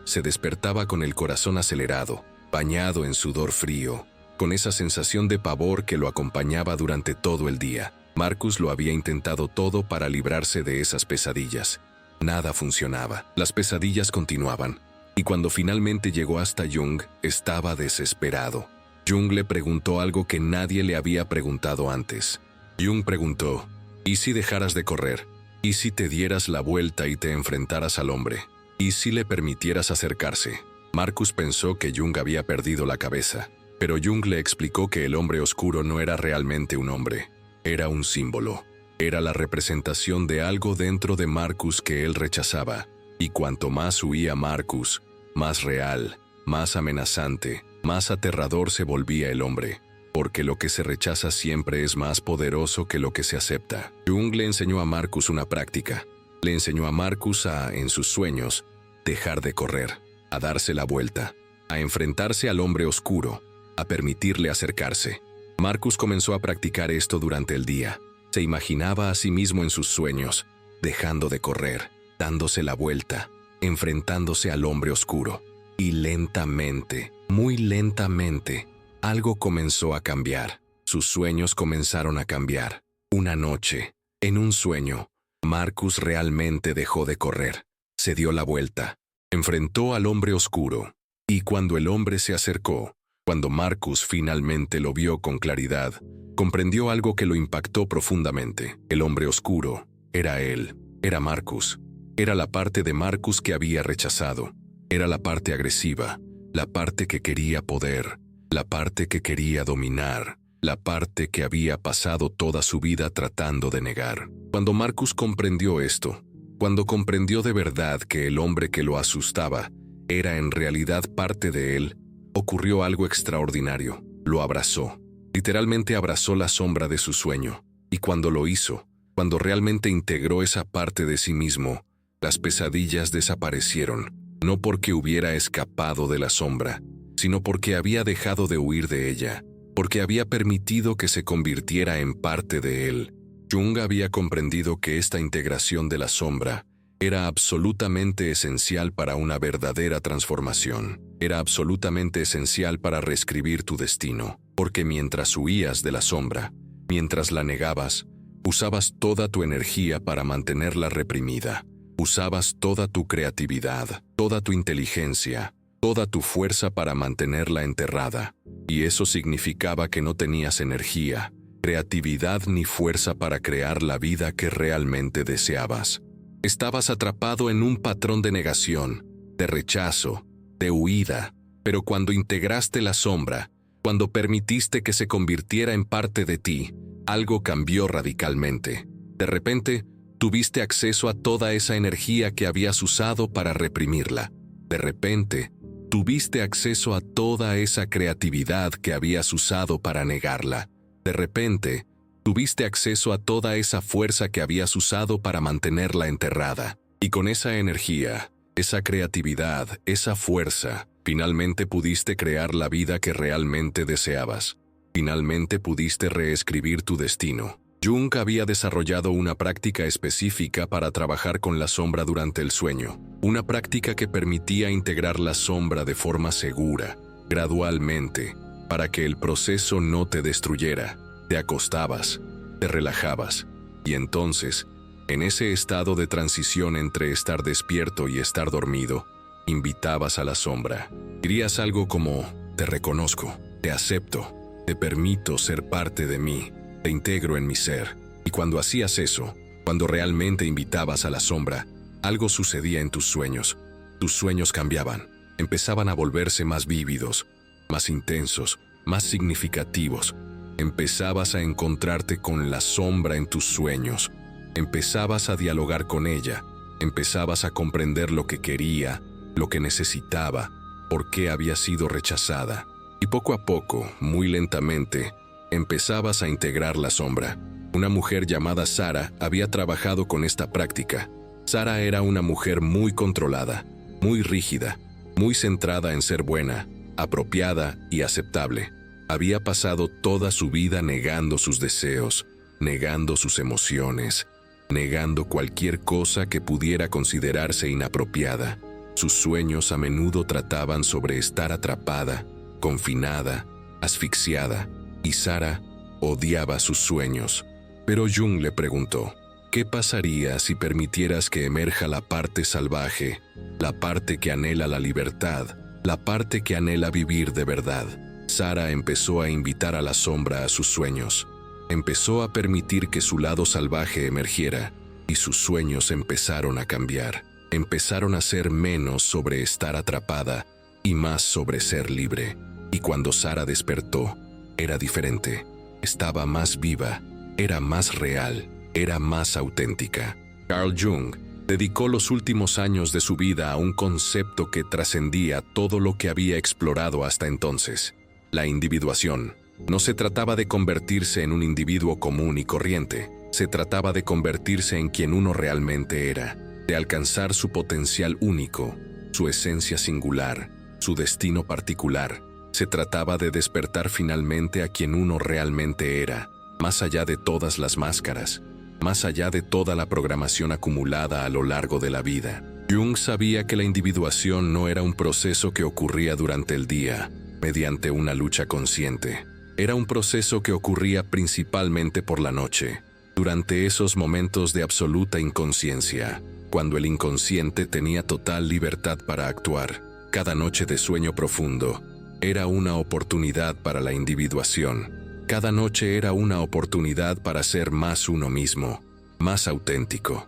se despertaba con el corazón acelerado, bañado en sudor frío, con esa sensación de pavor que lo acompañaba durante todo el día. Marcus lo había intentado todo para librarse de esas pesadillas. Nada funcionaba. Las pesadillas continuaban. Y cuando finalmente llegó hasta Jung, estaba desesperado. Jung le preguntó algo que nadie le había preguntado antes. Jung preguntó, ¿y si dejaras de correr? ¿Y si te dieras la vuelta y te enfrentaras al hombre? ¿Y si le permitieras acercarse? Marcus pensó que Jung había perdido la cabeza, pero Jung le explicó que el hombre oscuro no era realmente un hombre, era un símbolo. Era la representación de algo dentro de Marcus que él rechazaba, y cuanto más huía Marcus, más real, más amenazante, más aterrador se volvía el hombre. porque lo que se rechaza siempre es más poderoso que lo que se acepta. Jung le enseñó a Marcus una práctica. Le enseñó a Marcus a, en sus sueños, dejar de correr, a darse la vuelta, a enfrentarse al hombre oscuro, a permitirle acercarse. Marcus comenzó a practicar esto durante el día. Se imaginaba a sí mismo en sus sueños, dejando de correr, dándose la vuelta, enfrentándose al hombre oscuro. Y lentamente, muy lentamente, algo comenzó a cambiar. Sus sueños comenzaron a cambiar. Una noche, en un sueño, Marcus realmente dejó de correr. Se dio la vuelta, enfrentó al hombre oscuro. Y cuando el hombre se acercó, cuando Marcus finalmente lo vio con claridad, comprendió algo que lo impactó profundamente. El hombre oscuro era él, era Marcus. Era la parte de Marcus que había rechazado. Era la parte agresiva, la parte que quería poder, la parte que quería dominar, la parte que había pasado toda su vida tratando de negar. Cuando Marcus comprendió esto, cuando comprendió de verdad que el hombre que lo asustaba era en realidad parte de él, ocurrió algo extraordinario. Lo abrazó. Literalmente abrazó la sombra de su sueño. Y cuando lo hizo, cuando realmente integró esa parte de sí mismo, las pesadillas desaparecieron, no porque hubiera escapado de la sombra, sino porque había dejado de huir de ella, porque había permitido que se convirtiera en parte de él. Jung había comprendido que esta integración de la sombra era absolutamente esencial para una verdadera transformación. Era absolutamente esencial para reescribir tu destino, porque mientras huías de la sombra, mientras la negabas, usabas toda tu energía para mantenerla reprimida. Usabas toda tu creatividad, toda tu inteligencia, toda tu fuerza para mantenerla enterrada. Y eso significaba que no tenías energía, creatividad ni fuerza para crear la vida que realmente deseabas. Estabas atrapado en un patrón de negación, de rechazo, de huida, pero cuando integraste la sombra, cuando permitiste que se convirtiera en parte de ti, algo cambió radicalmente. De repente, tuviste acceso a toda esa energía que habías usado para reprimirla. De repente, tuviste acceso a toda esa creatividad que habías usado para negarla. De repente, tuviste acceso a toda esa fuerza que habías usado para mantenerla enterrada. Y con esa energía, esa creatividad, esa fuerza, finalmente pudiste crear la vida que realmente deseabas. Finalmente pudiste reescribir tu destino. Jung había desarrollado una práctica específica para trabajar con la sombra durante el sueño. Una práctica que permitía integrar la sombra de forma segura, gradualmente, para que el proceso no te destruyera. Te acostabas, te relajabas, y entonces, en ese estado de transición entre estar despierto y estar dormido, invitabas a la sombra. Dirías algo como: te reconozco, te acepto, te permito ser parte de mí, te integro en mi ser. Y cuando hacías eso, cuando realmente invitabas a la sombra, algo sucedía en tus sueños. Tus sueños cambiaban, empezaban a volverse más vívidos, más intensos, más significativos. Empezabas a encontrarte con la sombra en tus sueños. Empezabas a dialogar con ella. Empezabas a comprender lo que quería, lo que necesitaba, por qué había sido rechazada. Y poco a poco, muy lentamente, empezabas a integrar la sombra. Una mujer llamada Sara había trabajado con esta práctica. Sara era una mujer muy controlada, muy rígida, muy centrada en ser buena, apropiada y aceptable. Había pasado toda su vida negando sus deseos, negando sus emociones, negando cualquier cosa que pudiera considerarse inapropiada. Sus sueños a menudo trataban sobre estar atrapada, confinada, asfixiada, y Sara odiaba sus sueños. Pero Jung le preguntó: ¿qué pasaría si permitieras que emerja la parte salvaje, la parte que anhela la libertad, la parte que anhela vivir de verdad? Sara empezó a invitar a la sombra a sus sueños. Empezó a permitir que su lado salvaje emergiera, y sus sueños empezaron a cambiar. Empezaron a ser menos sobre estar atrapada y más sobre ser libre. Y cuando Sara despertó, era diferente. Estaba más viva, era más real, era más auténtica. Carl Jung dedicó los últimos años de su vida a un concepto que trascendía todo lo que había explorado hasta entonces: la individuación. No se trataba de convertirse en un individuo común y corriente, se trataba de convertirse en quien uno realmente era, de alcanzar su potencial único, su esencia singular, su destino particular. Se trataba de despertar finalmente a quien uno realmente era, más allá de todas las máscaras, más allá de toda la programación acumulada a lo largo de la vida. Jung sabía que la individuación no era un proceso que ocurría durante el día, mediante una lucha consciente. Era un proceso que ocurría principalmente por la noche, durante esos momentos de absoluta inconsciencia, cuando el inconsciente tenía total libertad para actuar. Cada noche de sueño profundo era una oportunidad para la individuación. Cada noche era una oportunidad para ser más uno mismo, más auténtico,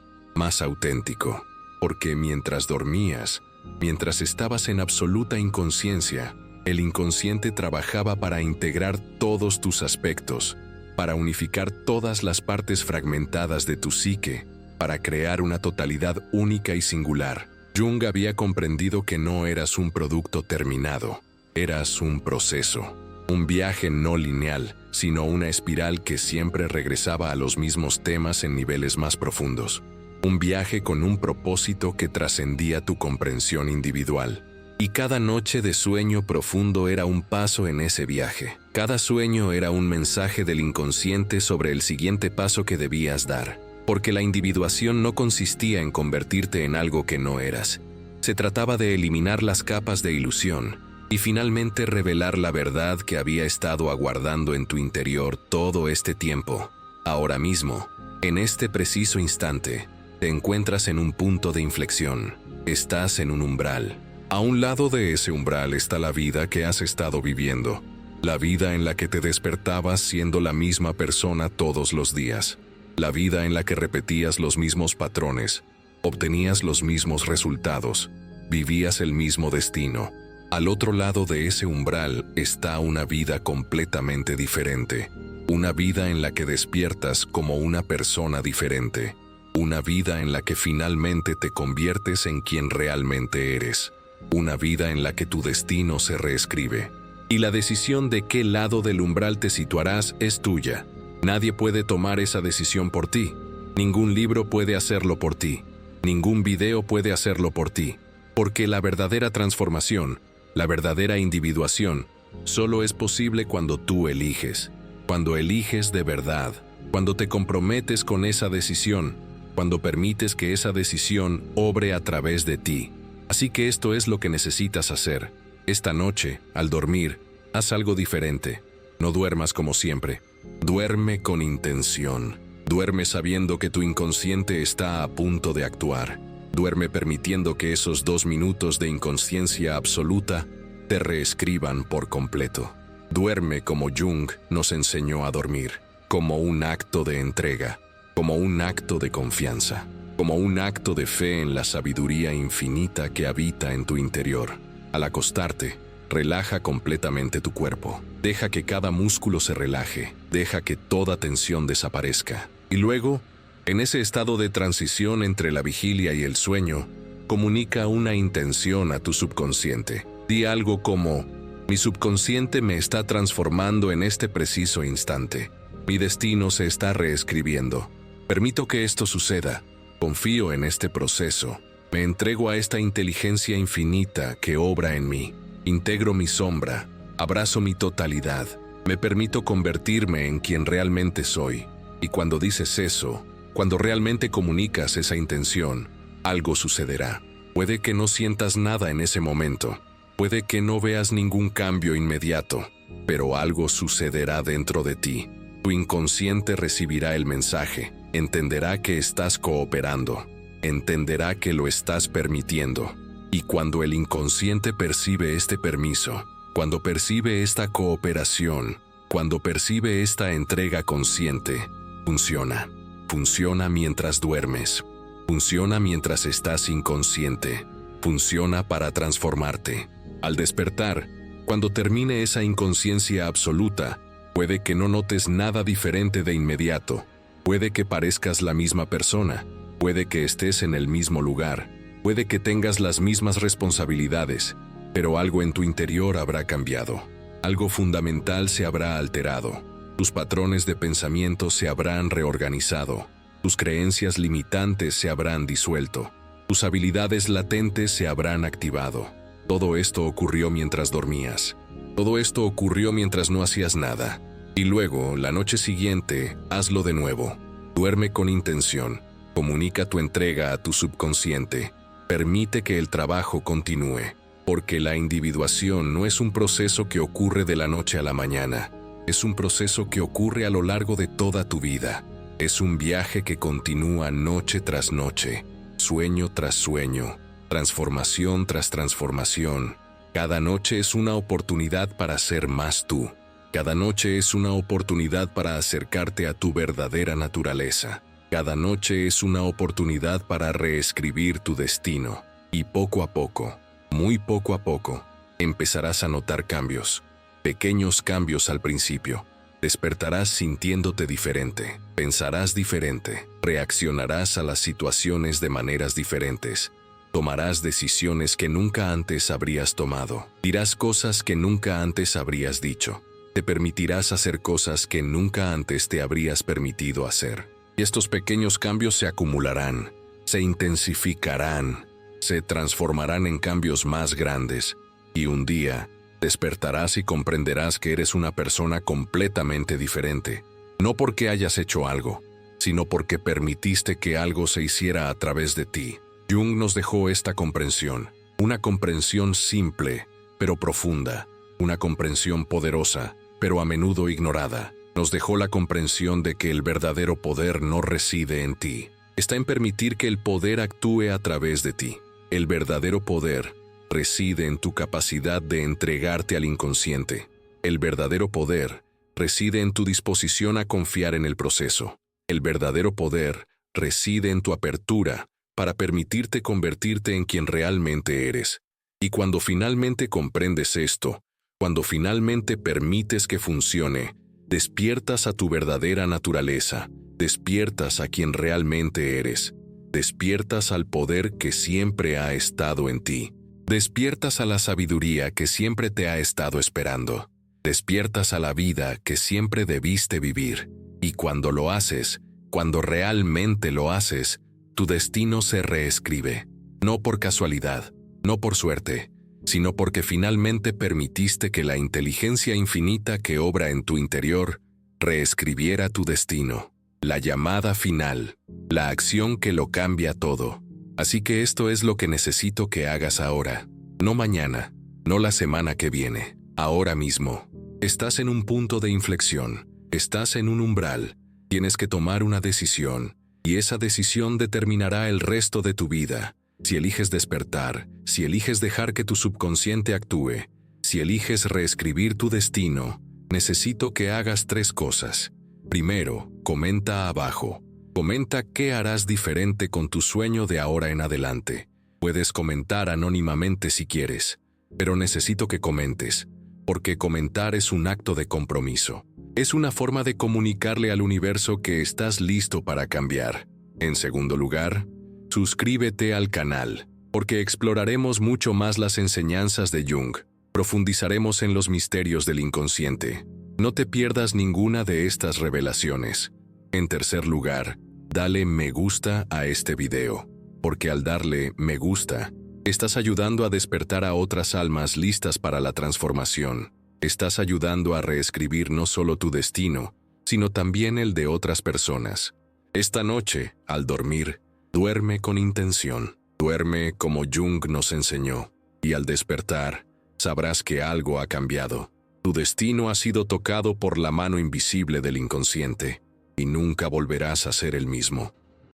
porque mientras dormías, mientras estabas en absoluta inconsciencia, el inconsciente trabajaba para integrar todos tus aspectos, para unificar todas las partes fragmentadas de tu psique, para crear una totalidad única y singular. Jung había comprendido que no eras un producto terminado, eras un proceso, un viaje no lineal, sino una espiral que siempre regresaba a los mismos temas en niveles más profundos. Un viaje con un propósito que trascendía tu comprensión individual. Y cada noche de sueño profundo era un paso en ese viaje. Cada sueño era un mensaje del inconsciente sobre el siguiente paso que debías dar. Porque la individuación no consistía en convertirte en algo que no eras. Se trataba de eliminar las capas de ilusión y finalmente revelar la verdad que había estado aguardando en tu interior todo este tiempo. Ahora mismo, en este preciso instante, te encuentras en un punto de inflexión. Estás en un umbral. A un lado de ese umbral está la vida que has estado viviendo, la vida en la que te despertabas siendo la misma persona todos los días, la vida en la que repetías los mismos patrones, obtenías los mismos resultados, vivías el mismo destino. Al otro lado de ese umbral está una vida completamente diferente, una vida en la que despiertas como una persona diferente, una vida en la que finalmente te conviertes en quien realmente eres. Una vida en la que tu destino se reescribe. Y la decisión de qué lado del umbral te situarás es tuya. Nadie puede tomar esa decisión por ti. Ningún libro puede hacerlo por ti. Ningún video puede hacerlo por ti. Porque la verdadera transformación, la verdadera individuación, solo es posible cuando tú eliges. Cuando eliges de verdad. Cuando te comprometes con esa decisión. Cuando permites que esa decisión obre a través de ti. Así que esto es lo que necesitas hacer. Esta noche, al dormir, haz algo diferente. No duermas como siempre. Duerme con intención. Duerme sabiendo que tu inconsciente está a punto de actuar. Duerme permitiendo que esos 2 minutos de inconsciencia absoluta te reescriban por completo. Duerme como Jung nos enseñó a dormir, como un acto de entrega, como un acto de confianza. Como un acto de fe en la sabiduría infinita que habita en tu interior. Al acostarte, relaja completamente tu cuerpo. Deja que cada músculo se relaje. Deja que toda tensión desaparezca. Y luego, en ese estado de transición entre la vigilia y el sueño, comunica una intención a tu subconsciente. Di algo como: mi subconsciente me está transformando en este preciso instante. Mi destino se está reescribiendo. Permito que esto suceda. Confío en este proceso. Me entrego a esta inteligencia infinita que obra en mí. Integro mi sombra. Abrazo mi totalidad. Me permito convertirme en quien realmente soy. Y cuando dices eso, cuando realmente comunicas esa intención, algo sucederá. Puede que no sientas nada en ese momento. Puede que no veas ningún cambio inmediato. Pero algo sucederá dentro de ti. Tu inconsciente recibirá el mensaje. Entenderá que estás cooperando, entenderá que lo estás permitiendo. Y cuando el inconsciente percibe este permiso, cuando percibe esta cooperación, cuando percibe esta entrega consciente, funciona. Funciona mientras duermes. Funciona mientras estás inconsciente. Funciona para transformarte. Al despertar, cuando termine esa inconsciencia absoluta, puede que no notes nada diferente de inmediato. Puede que parezcas la misma persona, puede que estés en el mismo lugar, puede que tengas las mismas responsabilidades, pero algo en tu interior habrá cambiado. Algo fundamental se habrá alterado. Tus patrones de pensamiento se habrán reorganizado. Tus creencias limitantes se habrán disuelto. Tus habilidades latentes se habrán activado. Todo esto ocurrió mientras dormías. Todo esto ocurrió mientras no hacías nada. Y luego, la noche siguiente, hazlo de nuevo. Duerme con intención. Comunica tu entrega a tu subconsciente. Permite que el trabajo continúe. Porque la individuación no es un proceso que ocurre de la noche a la mañana. Es un proceso que ocurre a lo largo de toda tu vida. Es un viaje que continúa noche tras noche, sueño tras sueño, transformación tras transformación. Cada noche es una oportunidad para ser más tú. Cada noche es una oportunidad para acercarte a tu verdadera naturaleza. Cada noche es una oportunidad para reescribir tu destino. Y poco a poco, muy poco a poco, empezarás a notar cambios. Pequeños cambios al principio. Despertarás sintiéndote diferente, pensarás diferente, reaccionarás a las situaciones de maneras diferentes, tomarás decisiones que nunca antes habrías tomado, dirás cosas que nunca antes habrías dicho, te permitirás hacer cosas que nunca antes te habrías permitido hacer. Y estos pequeños cambios se acumularán, se intensificarán, se transformarán en cambios más grandes, y un día, despertarás y comprenderás que eres una persona completamente diferente, no porque hayas hecho algo, sino porque permitiste que algo se hiciera a través de ti. Jung nos dejó esta comprensión, una comprensión simple, pero profunda, una comprensión poderosa, pero a menudo ignorada. Nos dejó la comprensión de que el verdadero poder no reside en ti, está en permitir que el poder actúe a través de ti. El verdadero poder reside en tu capacidad de entregarte al inconsciente. El verdadero poder reside en tu disposición a confiar en el proceso. El verdadero poder reside en tu apertura para permitirte convertirte en quien realmente eres. Y cuando finalmente comprendes esto, cuando finalmente permites que funcione, despiertas a tu verdadera naturaleza, despiertas a quien realmente eres, despiertas al poder que siempre ha estado en ti. Despiertas a la sabiduría que siempre te ha estado esperando. Despiertas a la vida que siempre debiste vivir. Y cuando lo haces, cuando realmente lo haces, tu destino se reescribe. No por casualidad, no por suerte, sino porque finalmente permitiste que la inteligencia infinita que obra en tu interior reescribiera tu destino. La llamada final, la acción que lo cambia todo. Así que esto es lo que necesito que hagas ahora. No mañana, no la semana que viene, ahora mismo. Estás en un punto de inflexión, estás en un umbral, tienes que tomar una decisión, y esa decisión determinará el resto de tu vida. Si eliges despertar, si eliges dejar que tu subconsciente actúe, si eliges reescribir tu destino, necesito que hagas 3 cosas. Primero, comenta abajo. Comenta qué harás diferente con tu sueño de ahora en adelante. Puedes comentar anónimamente si quieres, pero necesito que comentes, porque comentar es un acto de compromiso. Es una forma de comunicarle al universo que estás listo para cambiar. En segundo lugar, suscríbete al canal, porque exploraremos mucho más las enseñanzas de Jung. Profundizaremos en los misterios del inconsciente. No te pierdas ninguna de estas revelaciones. En tercer lugar, dale me gusta a este video, porque al darle me gusta, estás ayudando a despertar a otras almas listas para la transformación. Estás ayudando a reescribir no solo tu destino, sino también el de otras personas. Esta noche, al dormir, duerme con intención. Duerme como Jung nos enseñó, y al despertar, sabrás que algo ha cambiado. Tu destino ha sido tocado por la mano invisible del inconsciente. Y nunca volverás a ser el mismo.